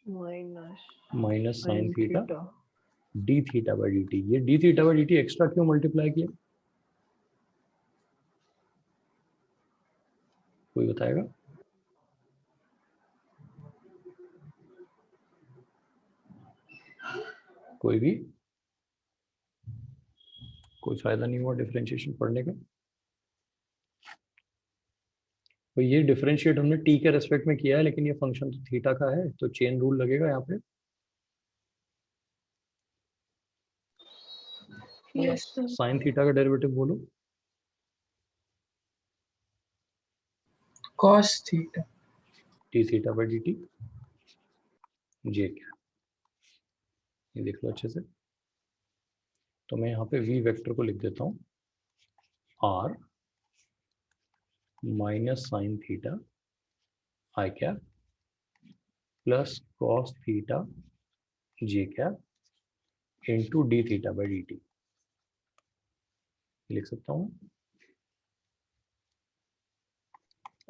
Minus
minus sine
sin
theta
theta.
D theta by D t. ये d theta by D t extra क्यों मल्टीप्लाई किया, कोई बताएगा? कोई भी कोई फायदा नहीं हुआ डिफरेंशिएशन पढ़ने का। तो ये डिफरेंशिएट हमने टी के रेस्पेक्ट में किया है, लेकिन ये फंक्शन तो थीटा का है, तो चेन रूल लगेगा यहाँ पे।
Yes, sir.
साइन थीटा का डेरिवेटिव बोलो।
cos theta.
T theta by D t j क्या, ये देख लो अच्छे से। तो मैं यहाँ पे वी वेक्टर को लिख देता हूँ r minus sine theta I cap plus cos theta J cap into d theta by D t लिख सकता हूँ।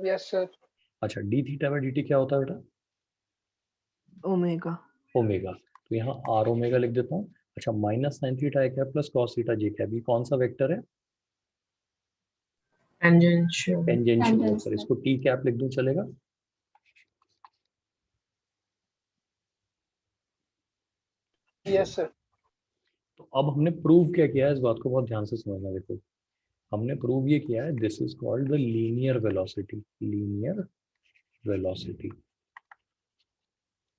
Yes sir.
अच्छा, d theta by D t क्या होता है बेटा?
Omega.
ओमेगा। तो यहाँ आर ओमेगा लिख देता हूँ। अच्छा, माइनस साइन थीटा आई कैप प्लस कॉस थीटा जे कैप, ये कौन सा वेक्टर है?
Tangential.
Tangential vector.
Tangential.
इसको टी कैप लिख दूं, चलेगा?
Yes sir.
तो अब हमने प्रूव क्या किया है, इस बात को बहुत ध्यान से समझना। देखो, हमने प्रूव ये किया है, this is called the linear velocity. Linear velocity,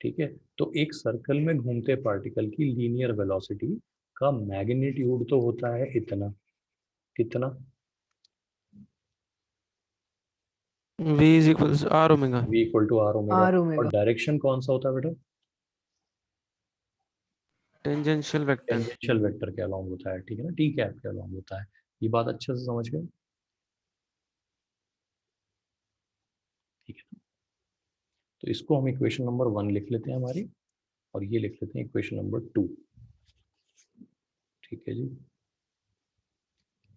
ठीक है। तो एक सर्कल में घूमते पार्टिकल की लीनियर वेलोसिटी का मैग्नीट्यूड तो होता है इतना, कितना?
V is equals to R omega.
v equal to R omega.
R omega.
और डायरेक्शन कौन सा होता है बेटा?
Tangential vector.
टेंजेंशियल वेक्टर के अलाउंग होता है, ठीक है ना, टी कैप के अलाउंग होता है। ये बात अच्छे से समझ गए, ठीक है। तो इसको हम इक्वेशन नंबर 1 लिख लेते हैं हमारी, और ये लिख लेते हैं इक्वेशन नंबर 2, ठीक है जी।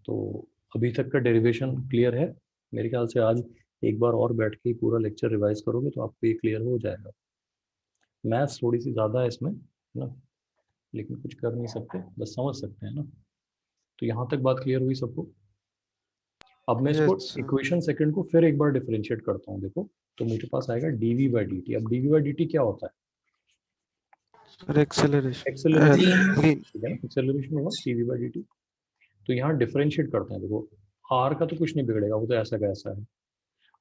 तो अभी तक का डेरिवेशन क्लियर है? मेरे ख्याल से आज एक बार और बैठ के पूरा लेक्चर रिवाइज करोगे तो आपको ये क्लियर हो जाएगा। मैथ्स थोड़ी सी ज़्यादा है इसमें, है ना, लेकिन कुछ कर नहीं सकते, बस समझ सकते हैं ना। तो यहाँ तक बात क्लियर हुई सबको? अब मैं इसको
Yes, sir.
इक्वेशन सेकंड को फिर एक बार डिफरेंशिएट करता हूँ। देखो, तो मेरे पास आएगा dv बाई डी टी। अब dv बाई डी टी क्या होता है?
Sir, acceleration.
एक्सेलरेशन,
Again,
ठीक है ना, एक्सेलरेशन होगा dv बाई डी टी। तो यहाँ डिफरेंशिएट करते हैं। देखो, r का तो कुछ नहीं बिगड़ेगा, वो तो ऐसा का ऐसा है।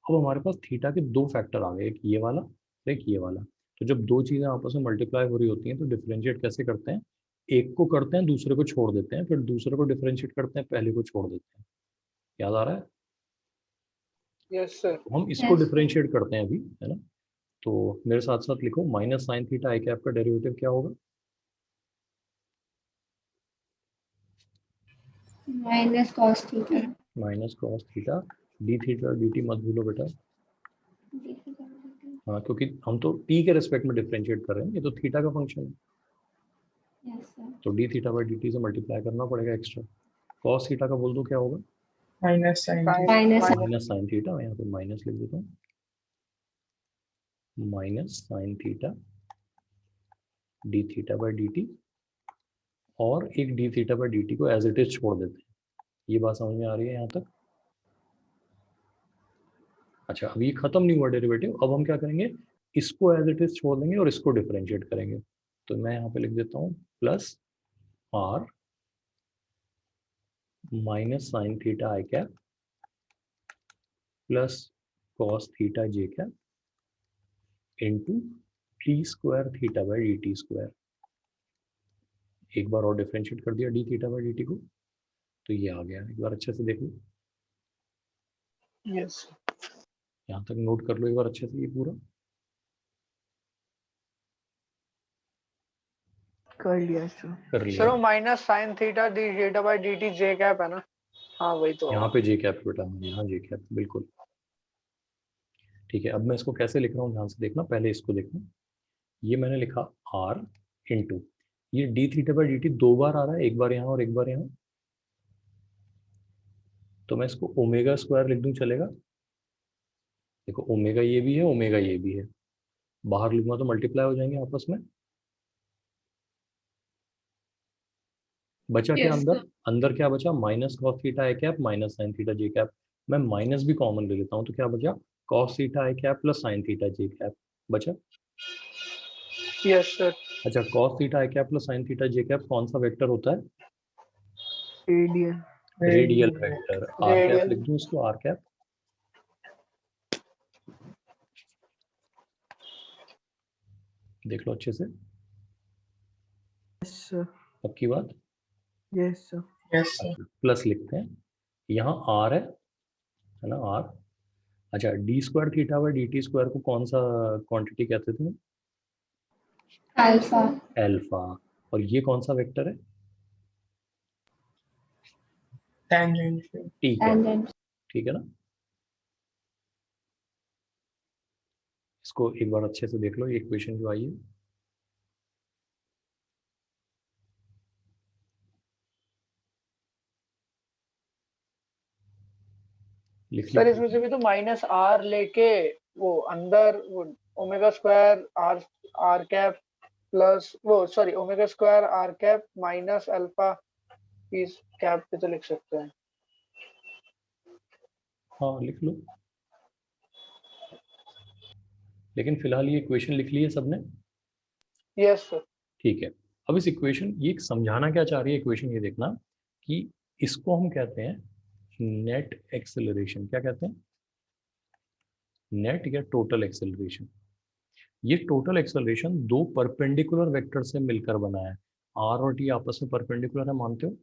अब हमारे पास थीटा के दो फैक्टर आ गए, एक ये वाला और एक ये वाला। तो जब दो चीजें आपस में मल्टीप्लाई हो रही होती हैं तो डिफरेंशिएट कैसे करते हैं? एक को करते हैं, दूसरे को छोड़ देते हैं, फिर दूसरे को डिफरेंशिएट करते हैं, पहले को छोड़ देते हैं। याद आ रहा है?
Yes sir.
तो हम इसको
Yes.
डिफरेंशिएट करते हैं अभी, है ना। तो मेरे साथ साथ लिखो, माइनस साइन थीटा आई कैप का डेरिवेटिव क्या होगा?
Minus cos theta.
Minus cos theta D theta D T मत भूलो बेटा। हाँ, क्योंकि हम तो टी के रेस्पेक्ट में डिफरेंशिएट कर रहे हैं, ये तो थीटा का फंक्शन है,
Yes, sir.
तो D theta by D T से मल्टीप्लाई करना पड़ेगा एक्स्ट्रा। कॉस थीटा का बोल दो क्या होगा?
Minus sin theta.
Minus
minus sine theta, यहाँ पे माइनस लिख देता हूँ, minus sine theta D theta by D T, और एक D theta by D T को एज इट इज छोड़ देते हैं। ये बात समझ में आ रही है यहाँ तक? अच्छा, अब ये खत्म नहीं हुआ डेरिवेटिव, अब हम क्या करेंगे, इसको एज इट इज छोड़ देंगे और इसको डिफरेंशिएट करेंगे। तो मैं यहाँ पे लिख देता हूँ plus R minus sine theta I cap plus cos theta J cap into T square theta by D T square. एक बार और डिफरेंशिएट कर दिया D theta by D T को, तो ये आ गया। एक बार अच्छे से देख लो,
यस
यहाँ तक नोट कर लो एक बार अच्छे से ये पूरा।
कर लिया सर।
कर
सर।
लिया।
वो minus sine theta D theta by D t J cap है ना? हाँ वही तो।
यहाँ पे जे कैप बेटा, यहाँ जे कैप, बिल्कुल ठीक है। अब मैं इसको कैसे लिख रहा हूँ ध्यान से देखना, पहले इसको देखना। ये मैंने लिखा आर इंटू, ये d theta by D T दो बार आ रहा है, एक बार यहाँ और एक बार यहाँ, तो मैं इसको ओमेगा स्क्वायर लिख दूं, चलेगा? देखो, ओमेगा ये भी है, ओमेगा ये भी है, बाहर लिखूंगा तो मल्टीप्लाई हो जाएंगे आपस में। बचा क्या
Yes,
अंदर?
sir.
अंदर क्या बचा? माइनस कॉस थीटा आई कैप माइनस साइन थीटा जे कैप। मैं माइनस भी कॉमन ले लेता हूँ, तो क्या बचा? कॉस थीटा आई कैप प्लस साइन थीटा जे कैप बचा।
Yes sir.
अच्छा, cos थीटा आई कैप प्लस sin थीटा जे कैप कौन सा वेक्टर होता है?
Radial.
Radial vector. R cap
radial.
लिख दूं इसको, आर कैप। देख लो अच्छे से,
यस सर।
पक्की बात।
Yes sir.
Yes sir.
Plus लिखते हैं, यहाँ आर है ना, आर। अच्छा, D square theta by D T square को कौन सा क्वांटिटी कहते थे?
अल्फा।
एल्फा। और ये कौन सा वेक्टर है?
टेंजेंशियल।
ठीक है,
टेंजेंट।
ठीक है ना। इसको एक बार अच्छे से देख लो, ये इक्वेशन जो आई है। लिख ली?
सर इसमें से भी तो माइनस आर लेके वो अंदर वो omega square are r cap plus वो sorry omega square r cap minus alpha इस कैप पे तो लिख सकते हैं।
हाँ लिख लो, लेकिन फिलहाल ये इक्वेशन लिख ली है सबने?
Yes sir.
ठीक है। अब इस इक्वेशन, ये समझाना क्या चाह रही है इक्वेशन, ये देखना कि इसको हम कहते हैं नेट एक्सेलरेशन। क्या कहते हैं? नेट या टोटल एक्सेलरेशन। ये टोटल एक्सेलरेशन दो परपेंडिकुलर वेक्टर से मिलकर बना है। आर और टी आपस में परपेंडिकुलर है, मानते हो?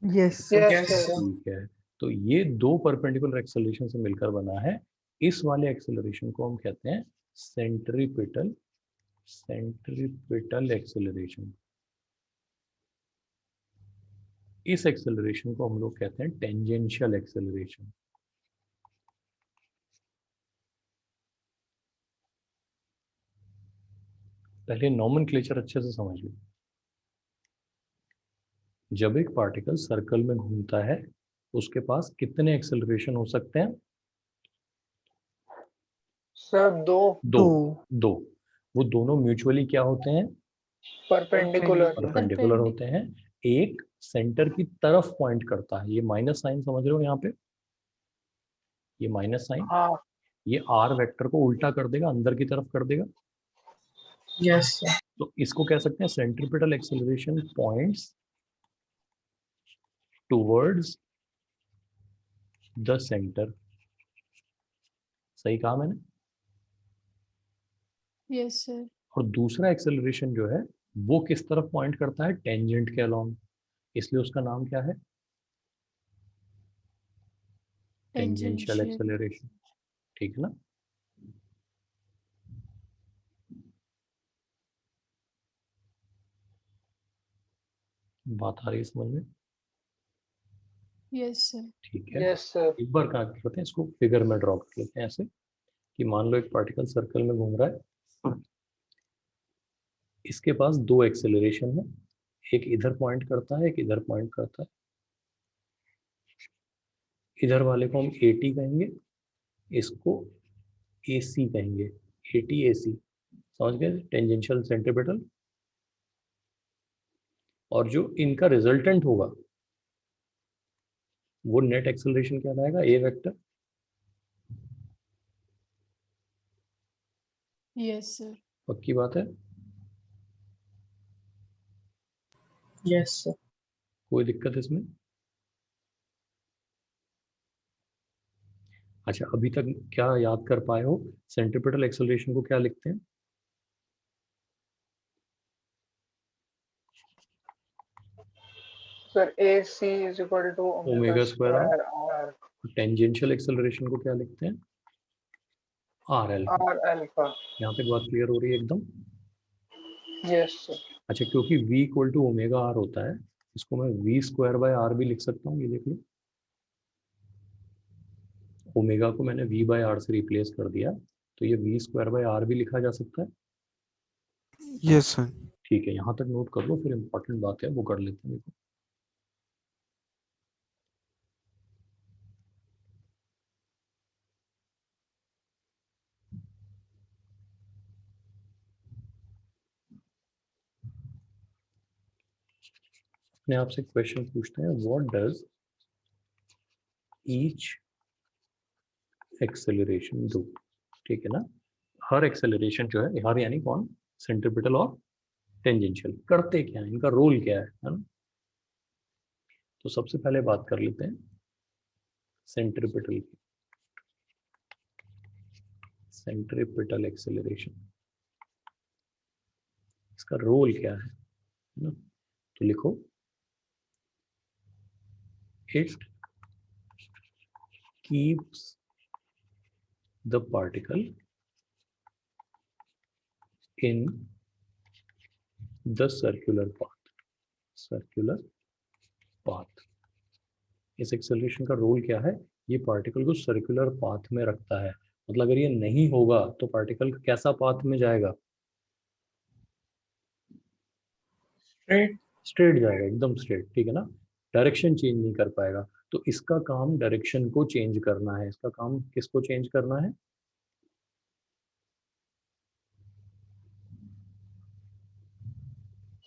Yes sir.
Yes sir.
ठीक है, तो ये दो परपेंडिकुलर एक्सेलरेशन से मिलकर बना है। इस वाले एक्सेलरेशन को हम कहते हैं सेंट्रीपिटल, सेंट्रीपिटल एक्सेलरेशन। इस एक्सेलरेशन को हम लोग कहते हैं टेंजेंशियल एक्सेलरेशन। पहले नॉमेनक्लेचर अच्छे से समझ लो। जब एक पार्टिकल सर्कल में घूमता है, उसके पास कितने एक्सेलरेशन हो सकते हैं?
सर दो।
दो। दो। वो दोनों म्यूचुअली क्या होते हैं?
परपेंडिकुलर।
परपेंडिकुलर होते हैं। एक सेंटर की तरफ पॉइंट करता है। ये माइनस साइन समझ रहे हो यहाँ पे? ये माइनस साइन,
हाँ।
ये आर वेक्टर को उल्टा कर देगा, अंदर की तरफ कर देगा।
Yes sir.
तो इसको कह सकते हैं centripetal acceleration points towards the centre. सही कहा मैंने?
Yes sir.
और दूसरा एक्सेलरेशन जो है वो किस तरफ पॉइंट करता है? टेंजेंट के अलोंग। इसलिए उसका नाम क्या है? Tangential
tangential.
एक्सेलरेशन। ठीक है ना। बात आ रही है समझ में?
Yes sir.
ठीक है,
यस सर।
एक बार क्या करते हैं, इसको फिगर में ड्रॉ कर लेते हैं ऐसे कि मान लो एक पार्टिकल सर्कल में घूम रहा है, इसके पास दो एक्सेलरेशन है, एक इधर पॉइंट करता है, एक इधर पॉइंट करता है। इधर वाले को हम AT कहेंगे, इसको AC कहेंगे। AT AC, समझ गए? Tangential centripetal. और जो इनका रिजल्टेंट होगा वो नेट एक्सेलरेशन कहलाएगा, A वेक्टर।
Yes sir.
पक्की बात है?
Yes sir.
कोई दिक्कत इसमें? अच्छा, अभी तक क्या याद कर पाए हो? सेंट्रीपिटल एक्सेलरेशन को क्या लिखते हैं?
Sir AC is equal to
omega square are.
R.
Tangential acceleration को क्या लिखते हैं? R L.
R alpha.
यहाँ पे बात क्लियर हो रही है एकदम?
Yes sir.
अच्छा, क्योंकि V equal to omega R होता है, इसको मैं V स्क्वायर बाय आर भी लिख सकता हूँ। ये देख लो, ओमेगा को मैंने V बाय आर से रिप्लेस कर दिया, तो ये V स्क्वायर बाय आर भी लिखा जा सकता है।
Yes, sir.
ठीक है, यहाँ तक नोट कर लो, फिर इंपॉर्टेंट बात है वो कर लेते हैं। देखो, अपने आप से क्वेश्चन पूछते हैं, what does each acceleration do? ठीक है ना। हर एक्सेलरेशन जो है, हर यानी कौन? सेंट्रिपिटल और टेंजेंशियल करते क्या है, इनका रोल क्या है ना। तो सबसे पहले बात कर लेते हैं सेंट्रिपिटल की, सेंट्रिपिटल एक्सेलरेशन, इसका रोल क्या है ना। तो लिखो it keeps the particle in the circular path. इस एक्सेलरेशन का रोल क्या है, ये पार्टिकल को सर्कुलर पाथ में रखता है। मतलब अगर ये नहीं होगा तो पार्टिकल कैसा पाथ में जाएगा, स्ट्रेट जाएगा, एकदम स्ट्रेट, ठीक है ना, डायरेक्शन चेंज नहीं कर पाएगा। तो इसका काम डायरेक्शन को चेंज करना है। इसका काम किसको चेंज करना है,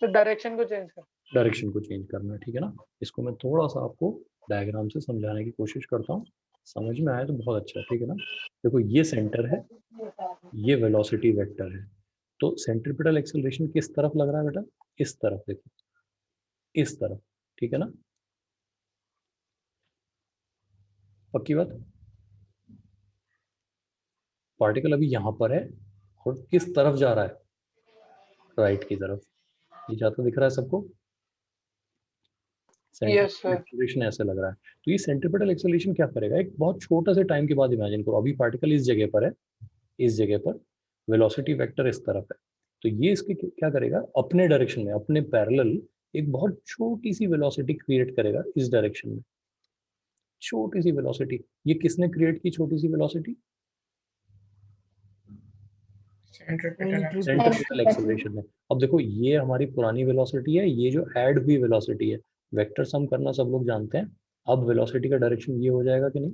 तो डायरेक्शन को चेंज कर,
डायरेक्शन को चेंज करना है, ठीक है ना। इसको मैं थोड़ा सा आपको डायग्राम से समझाने की कोशिश करता हूँ, समझ में आए तो बहुत अच्छा है, ठीक है ना। देखो ये सेंटर है, ये वेलोसिटी वेक्टर है। तो सेंट्रिपिटल एक्सेलरेशन किस तरफ लग रहा है बेटा, इस तरफ, देखो इस तरफ, ठीक है ना, पक्की बात। पार्टिकल अभी यहाँ पर है और किस तरफ जा रहा है, राइट की तरफ। ये जाता दिख रहा है सबको,
यस
सेंट्रिपिटल
सर,
एक्सेलरेशन ऐसे लग रहा है। तो ये सेंट्रिपिटल एक्सेलरेशन क्या करेगा, एक बहुत छोटा से टाइम के बाद इमेजिन करो, अभी पार्टिकल इस जगह पर है, इस जगह पर वेलोसिटी वेक्टर इस तरफ है। तो ये इसके क्या करेगा, अपने डायरेक्शन में, अपने पैरेलल एक बहुत छोटी सी वेलोसिटी क्रिएट करेगा इस डायरेक्शन में, छोटी सी वेलोसिटी। ये किसने क्रिएट की छोटी सी वेलोसिटी, सेंट्रिपिटल एक्सेलरेशन में। अब देखो ये हमारी पुरानी वेलोसिटी है, ये जो ऐड हुई वेलोसिटी है, वेक्टर सम करना सब लोग जानते हैं। अब वेलोसिटी का डायरेक्शन ये हो जाएगा कि नहीं,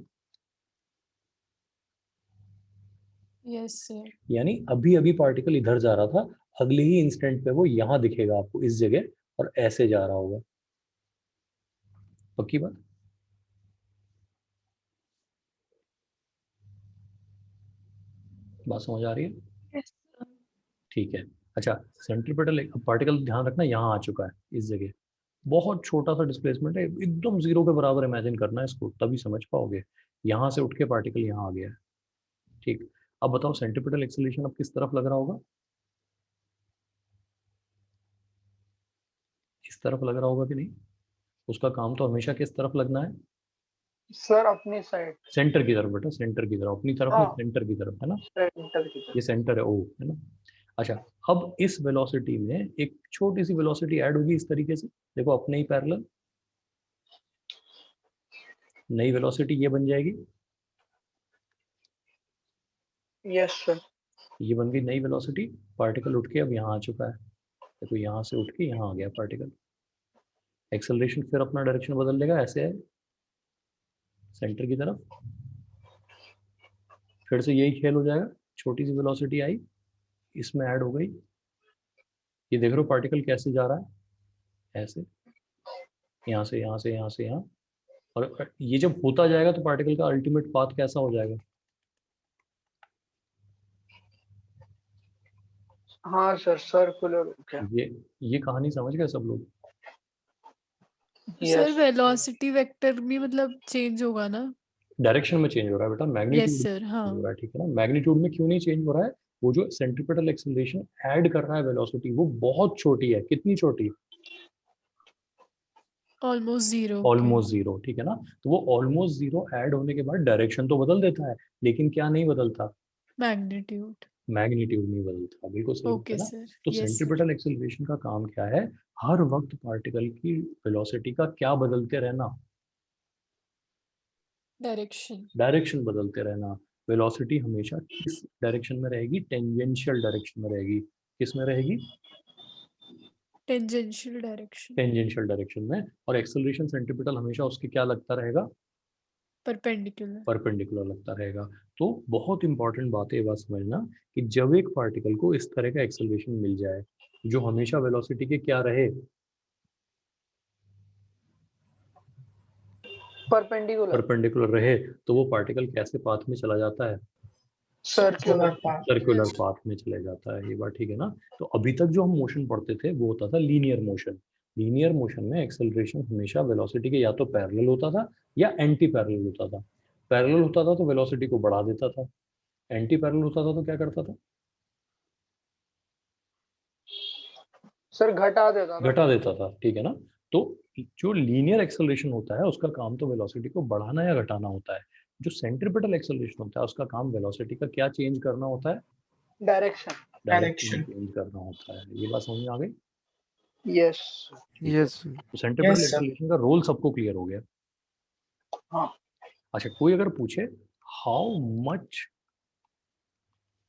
यस सर,
यानी अभी अभी पार्टिकल इधर जा रहा था, अगले ही इंस्टेंट पे वो यहाँ दिखेगा आपको इस जगह और ऐसे जा रहा होगा। पक्की बात, बात समझ आ रही है,
Yes, sir.
ठीक है। अच्छा, सेंट्रिपिटल पार्टिकल ध्यान रखना यहाँ आ चुका है इस जगह, बहुत छोटा सा डिस्प्लेसमेंट है, एकदम जीरो के बराबर इमेजिन करना है इसको, तभी समझ पाओगे। यहाँ से उठ के पार्टिकल यहाँ आ गया है, ठीक। अब बताओ सेंट्रिपिटल एक्सेलरेशन अब किस तरफ लग रहा होगा, इस तरफ लग रहा होगा कि नहीं। उसका काम तो हमेशा किस तरफ लगना है,
सर अपनी साइड,
सेंटर की तरफ बेटा, सेंटर की तरफ, अपनी तरफ नहीं,
हाँ
सेंटर की तरफ, है ना।
सेंटर की तरफ।
ये सेंटर है, ओ है ना। अच्छा, अब इस वेलोसिटी में एक छोटी सी वेलोसिटी ऐड होगी इस तरीके से, देखो अपने ही पैरेलल, नई वेलोसिटी ये बन जाएगी,
यस सर,
ये बन गई नई वेलोसिटी। पार्टिकल उठ के अब यहाँ आ चुका है, देखो यहाँ से उठ के यहाँ आ गया पार्टिकल। एक्सेलरेशन फिर अपना डायरेक्शन बदल देगा, ऐसे है सेंटर की तरफ, फिर से यही खेल हो जाएगा, छोटी सी वेलोसिटी आई, इसमें ऐड हो गई, ये देख रहे हो पार्टिकल कैसे जा रहा है, ऐसे, यहाँ से यहाँ से यहाँ से यहाँ। और ये जब होता जाएगा तो पार्टिकल का अल्टीमेट पाथ कैसा हो जाएगा,
हाँ सर सर्कुलर हो गया।
ये कहानी समझ गए सब लोग।
सर
यस
वेलोसिटी वेक्टर भी मतलब चेंज होगा ना।
डायरेक्शन में चेंज हो रहा है बेटा,
यस
मैग्नीट्यूड
सर, हाँ
हो रहा है, ठीक है ना। मैग्नीट्यूड में क्यों नहीं चेंज हो रहा है, वो जो सेंट्रिपिटल एक्सेलरेशन ऐड कर रहा है वेलोसिटी, वो बहुत छोटी है, कितनी छोटी,
ऑलमोस्ट जीरो।
ऑलमोस्ट जीरो, ठीक है ना। तो वो ऑलमोस्ट जीरो ऐड होने के बाद डायरेक्शन तो बदल देता है, लेकिन क्या नहीं बदलता,
मैग्नीट्यूड।
मैग्नीट्यूड नहीं बदलता, बिल्कुल सही बात है
ओके
ना।
सर,
तो
यस सर,
सेंट्रिपिटल एक्सेलरेशन का काम क्या है, हर वक्त पार्टिकल की वेलोसिटी का क्या बदलते रहना,
डायरेक्शन।
डायरेक्शन बदलते रहना। वेलोसिटी हमेशा किस डायरेक्शन में रहेगी, टेंजेंशियल डायरेक्शन में रहेगी। किस में रहेगी,
टेंजेंशियल डायरेक्शन,
टेंजेंशियल डायरेक्शन में। और एक्सेलरेशन सेंट्रिपिटल हमेशा उसके क्या लगता रहेगा,
परपेंडिकुलर।
परपेंडिकुलर लगता रहेगा। तो बहुत इंपॉर्टेंट बात है ये बात समझना कि जब एक पार्टिकल को इस तरह का एक्सेलरेशन मिल जाए जो हमेशा वेलोसिटी के क्या रहे,
परपेंडिकुलर।
परपेंडिकुलर रहे, तो वो पार्टिकल कैसे पाथ में चला जाता है,
सर्कुलर
सर्कुलर पाथ में चले जाता है। ये बात ठीक है ना। तो अभी तक जो हम मोशन पढ़ते थे वो होता था लीनियर मोशन। लीनियर मोशन में एक्सेलरेशन हमेशा वेलोसिटी के या तो पैरेलल होता था या एंटी पैरेलल होता था। पैरेलल होता था तो वेलोसिटी को बढ़ा देता था, एंटी पैरेलल होता था तो क्या करता था?
सर घटा देता था।
घटा देता था, ठीक है ना। तो जो लीनियर एक्सेलरेशन होता है उसका काम तो वेलोसिटी को बढ़ाना या घटाना होता है। जो सेंट्रीपिटल एक्सेलरेशन होता है उसका काम वेलोसिटी का क्या चेंज करना होता है? डायरेक्शन चेंज करना होता है। ये बात समझ में आ गई?
यस।
Yes.
तो सेंट्रीपिटल एक्सेलरेशन का रोल सबको क्लियर हो गया?
हाँ।
अच्छा, कोई अगर पूछे हाउ मच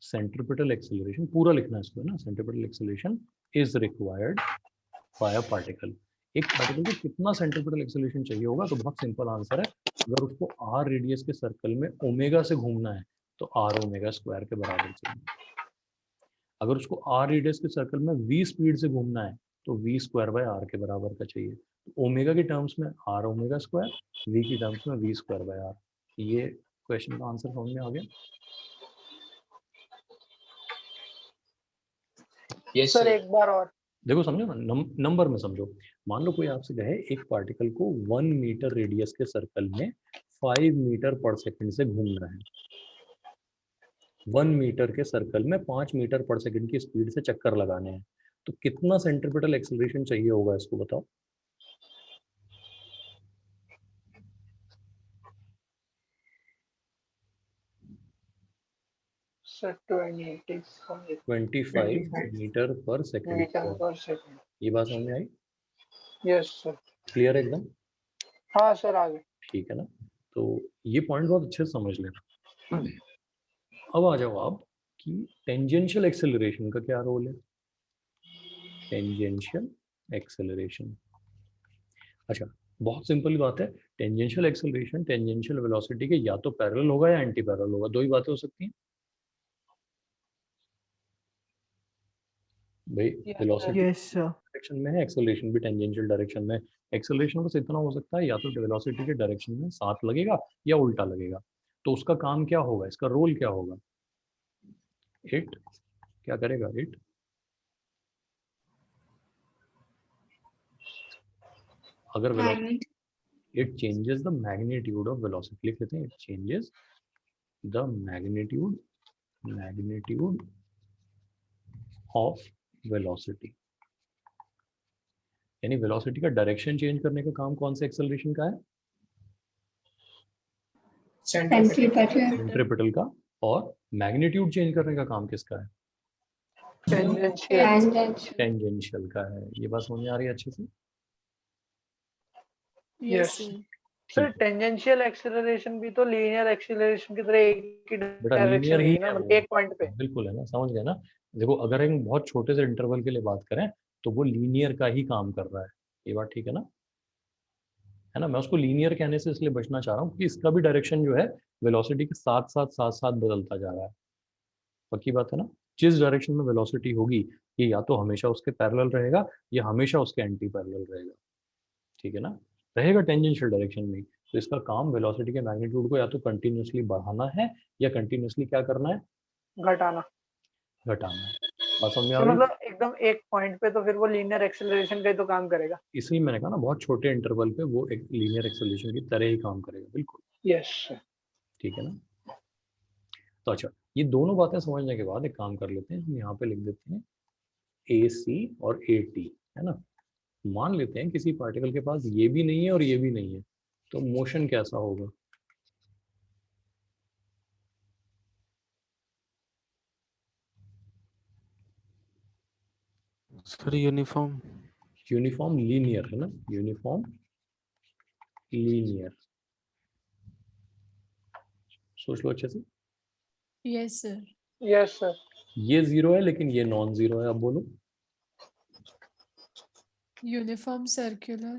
सेंट्रीपिटल एक्सेलरेशन, पूरा लिखना है इसको ना, centripetal acceleration is required by a particle. एक पार्टिकल को कितना सेंट्रीपिटल एक्सेलरेशन चाहिए होगा? तो बहुत सिंपल आंसर है, अगर उसको आर रेडियस के सर्कल में ओमेगा से घूमना है तो आर ओमेगा स्क्वायर के बराबर चाहिए। अगर उसको आर रेडियस के सर्कल में वी स्पीड से घूमना है तो वी स्क्वायर बाय आर के बराबर का चाहिए। तो ओमेगा की टर्म्स में आर ओमेगा स्क्वायर, वी की टर्म्स में वी स्क्वायर बाय आर। ये क्वेश्चन का आंसर समझ में आ गया?
सर एक बार और
देखो समझो ना, नंबर में समझो। मान लो कोई आपसे कहे एक पार्टिकल को 1 मीटर रेडियस के सर्कल में 5 मीटर पर सेकंड से घूमना है। 1 मीटर के सर्कल में 5 मीटर पर सेकंड की स्पीड से चक्कर लगाने हैं, तो कितना सेंट्रीपिटल एक्सेलरेशन चाहिए होगा? इसको बताओ।
सर
25 मीटर पर सेकंड।
मीटर पर सेकंड।
ये बात समझ में आई?
Yes sir.
क्लियर एकदम?
हाँ सर आगे।
ठीक है ना। तो ये पॉइंट बहुत अच्छे से समझ लेना। अब आ जाओ आप कि टेंजेंशियल एक्सेलरेशन का क्या रोल है। टेंजेंशियल एक्सेलरेशन, अच्छा बहुत सिंपल बात है। टेंजेंशियल एक्सेलरेशन टेंजेंशियल वेलोसिटी के या तो पैरेलल होगा या एंटी पैरेलल होगा, दो ही बातें हो सकती हैं भाई। Velocity
Yes, sir.
डायरेक्शन में है, एक्सेलरेशन भी टेंजेंशियल डायरेक्शन में। एक्सेलरेशन बस इतना हो सकता है, या तो वेलोसिटी के डायरेक्शन में साथ लगेगा या उल्टा लगेगा। तो उसका काम क्या होगा, इसका रोल क्या होगा? इट क्या करेगा? इट अगर velocity, it changes the magnitude of velocity. लिख लेते हैं, it changes the magnitude of velocity. यानी वेलोसिटी का डायरेक्शन चेंज करने का काम कौन से एक्सेलरेशन का है? सेंट्रीपिटल का। और मैग्नीट्यूड चेंज करने का काम किसका है? टेंजेंशियल का है। ये बात समझ में आ रही है अच्छे से?
Yes,
Yes.
sir.
Sir tangential acceleration भी तो लीनियर एक्सेलरेशन की तरह एक ही
बेटा
डायरेक्शन
लीनियर ही
है
है
ना,
वो।
एक पॉइंट पे।
बिल्कुल है ना, समझ गए ना। देखो अगर हम बहुत छोटे से इंटरवल के लिए बात करें तो वो लीनियर का ही काम कर रहा है। ये बात ठीक है ना? है ना। मैं उसको लीनियर कहने से इसलिए बचना चाह रहा हूँ कि इसका भी डायरेक्शन जो है वेलोसिटी के साथ साथ बदलता जा रहा है। पक्की बात है ना। जिस डायरेक्शन में वेलोसिटी होगी ये या तो हमेशा उसके पैरेलल रहेगा या हमेशा उसके एंटी पैरेलल रहेगा, ठीक है ना। रहेगा टेंजेंशियल डायरेक्शन में। तो इसका काम वेलोसिटी के मैग्नीट्यूड को या तो कंटिन्यूसली बढ़ाना है या कंटिन्यूसली क्या करना है?
घटाना।
घटाना है। बात समझ में आ
तो
गई?
मतलब एकदम एक पॉइंट पे तो फिर वो लीनियर एक्सेलरेशन का ही तो काम करेगा।
इसलिए मैंने कहा ना बहुत छोटे इंटरवल पे वो एक लीनियर एक्सेलरेशन की तरह ही काम करेगा। बिल्कुल
यस।
ठीक है ना। तो अच्छा, ये दोनों बातें समझने के बाद एक काम कर लेते हैं, हम यहाँ पे लिख देते हैं AC और AT, है ना। मान लेते हैं किसी पार्टिकल के पास ये भी नहीं है और ये भी नहीं है, तो मोशन कैसा होगा?
Sir, uniform.
यूनिफॉर्म लीनियर है ना, यूनिफॉर्म लीनियर। सोच लो अच्छे से।
Yes, sir.
Yes sir.
ये जीरो है लेकिन ये नॉन जीरो है, अब बोलो।
Uniform circular.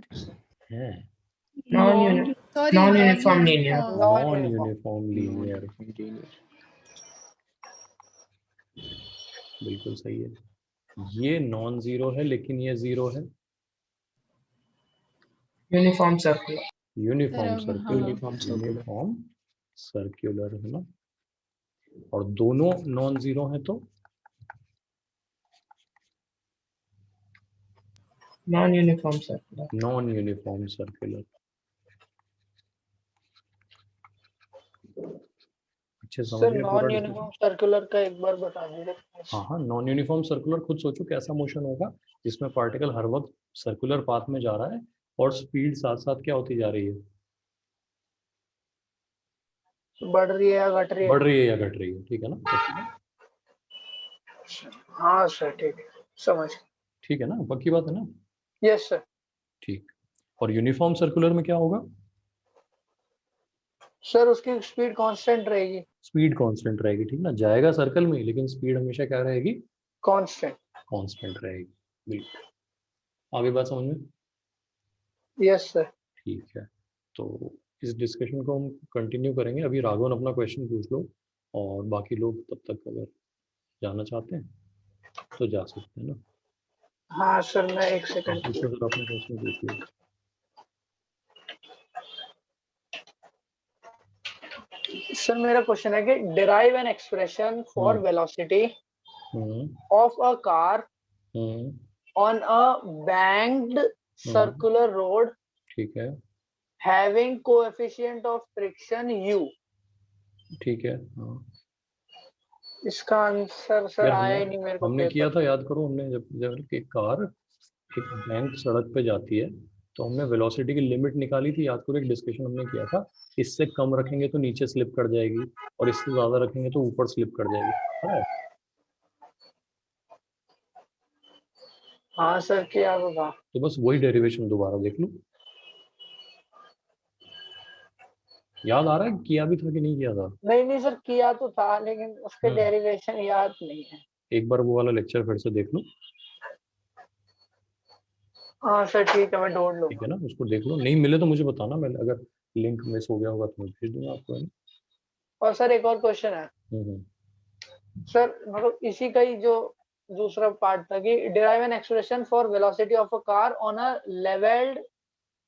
है
Sorry,
Non-uniform linear.
Non uniform linear. बिल्कुल सही है। ये नॉन जीरो है लेकिन ये जीरो है।
Uniform circular.
यूनिफॉर्म
हाँ।
सर्कुलर, यूनिफॉर्म सर्कुलर है ना। और दोनों नॉन जीरो हैं तो
non uniform circular.
Non uniform circular. अच्छे समझ
सर
गए पूरा
नॉन
डिस्कशन?
यूनिफॉर्म सर्कुलर का एक बार बता दीजिए।
हाँ हाँ, नॉन यूनिफॉर्म सर्कुलर खुद सोचो कैसा मोशन होगा जिसमें पार्टिकल हर वक्त सर्कुलर पाथ में जा रहा है और स्पीड साथ साथ क्या होती जा रही है,
बढ़ रही है या घट रही है?
बढ़ रही है या घट रही है, ठीक है ना?
हाँ सर ठीक है, समझ।
ठीक है ना, पक्की बात है ना?
Yes sir.
ठीक। और यूनिफॉर्म सर्कुलर में क्या होगा?
सर उसकी स्पीड कांस्टेंट रहेगी।
स्पीड कांस्टेंट रहेगी, ठीक ना, जाएगा सर्कल में लेकिन स्पीड हमेशा क्या रहेगी?
कांस्टेंट।
कांस्टेंट रहेगी। बिल्कुल, आगे बात समझ में?
Yes sir.
ठीक है, तो इस डिस्कशन को हम कंटिन्यू करेंगे। अभी राघवन अपना क्वेश्चन पूछ लो और बाकी लोग तब तक अगर जाना चाहते हैं तो जा सकते हैं ना।
हाँ सर मैं एक सेकंड।
पूछो सर, अपना क्वेश्चन पूछ लो।
सर मेरा क्वेश्चन है कि derive an expression for velocity of a car on a banked circular road
ठीक है,
having coefficient of friction u।
ठीक है। हाँ,
इसका आंसर सर
यार
आया ही नहीं मेरे को
हमने किया
पेपर।
था, याद करो, हमने जब जब एक कार एक बैंक सड़क पे जाती है तो हमने वेलोसिटी की लिमिट निकाली थी, याद करो, एक डिस्कशन हमने किया था। इससे कम रखेंगे तो नीचे स्लिप कर जाएगी और इससे ज्यादा रखेंगे तो ऊपर स्लिप कर जाएगी, पता है?
हाँ सर किया होगा।
तो बस वही डेरिवेशन दोबारा देख लो। याद आ रहा है किया भी था कि नहीं किया था?
नहीं सर किया तो था लेकिन उसके डेरिवेशन याद नहीं है।
एक बार वो वाला लेक्चर फिर से देख लो।
हाँ सर ठीक है, मैं ढूंढ
ठीक
लूंगा।
है ना, उसको देख लो, नहीं मिले तो मुझे बताना, मैं अगर लिंक मिस हो गया होगा तो मैं भेज दूंगा आपको, है ना?
और सर एक और क्वेश्चन है
हम्म।
सर, मतलब इसी का ही जो दूसरा पार्ट था कि derive an expression for velocity of a car on a levelled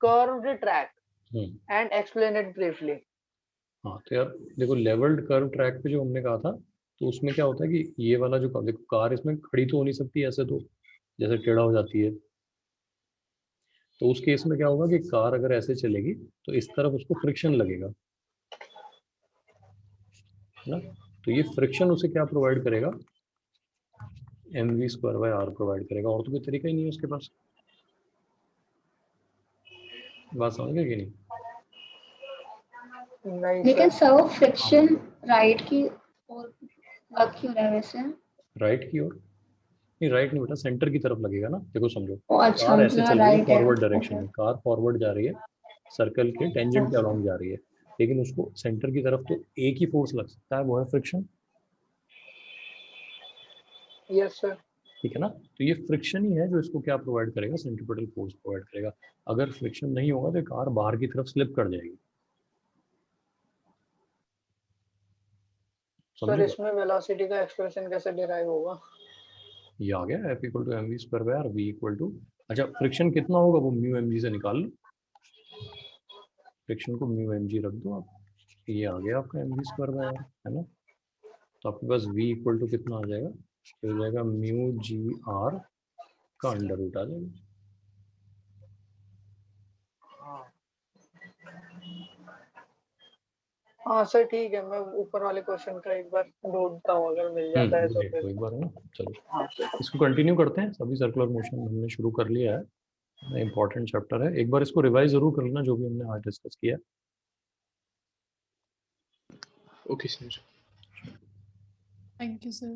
curved track and explain it briefly.
हाँ तो यार देखो, लेवल्ड कर्व ट्रैक पे जो हमने कहा था, तो उसमें क्या होता है कि ये वाला जो देखो कार इसमें खड़ी तो हो नहीं सकती ऐसे, तो जैसे टेढ़ा हो जाती है, तो उस केस में क्या होगा कि कार अगर ऐसे चलेगी तो इस तरफ उसको फ्रिक्शन लगेगा, है ना? तो ये फ्रिक्शन उसे क्या प्रोवाइड करेगा? mv²/r प्रोवाइड करेगा, और तो कोई तरीका ही नहीं है उसके पास। बात समझ गए कि नहीं?
नहीं
लेकिन
सर।
सर फ्रिक्शन राइट की ओर लग क्यों रहा है वैसे?
राइट की ओर नहीं, राइट नहीं बेटा, सेंटर की तरफ लगेगा ना। देखो समझो,
ओ अच्छा,
कार ऐसे चल रही है
राइट है।
Forward direction
okay.
में, कार फॉरवर्ड जा रही है सर्कल के टेंजेंट के अलोंग जा रही है, लेकिन उसको सेंटर की तरफ तो एक ही फोर्स लग सकता है, वो है फ्रिक्शन।
Yes sir.
ठीक है ना, तो ये फ्रिक्शन ही है जो इसको क्या प्रोवाइड करेगा? सेंट्रीपिटल फोर्स प्रोवाइड करेगा। अगर फ्रिक्शन नहीं होगा तो कार बाहर की तरफ स्लिप कर जाएगी,
सर
समझे?
इसमें वेलोसिटी का एक्सप्रेशन कैसे डिराइव होगा?
ये आ गया F = mv²/r, v = अच्छा फ्रिक्शन कितना होगा वो म्यू mg से निकाल लो, फ्रिक्शन को म्यू mg रख दो आप, ये आ गया आपका mv²/r, है ना? तो आपके पास v = कितना आ जाएगा? हो जाएगा म्यू जी आर का अंडर रूट आ जाएगा।
हाँ सर ठीक है, मैं ऊपर वाले क्वेश्चन का एक बार ढूंढता हूँ, अगर मिल जाता है तो
ग्रेट,
फिर।
तो एक बार है ना, चलो
हाँ सर।
इसको कंटिन्यू करते हैं। सभी सर्कुलर मोशन हमने शुरू कर लिया है, इंपॉर्टेंट चैप्टर है, एक बार इसको रिवाइज जरूर कर लेना जो भी हमने आज डिस्कस किया।
Okay sir.
Thank you, sir.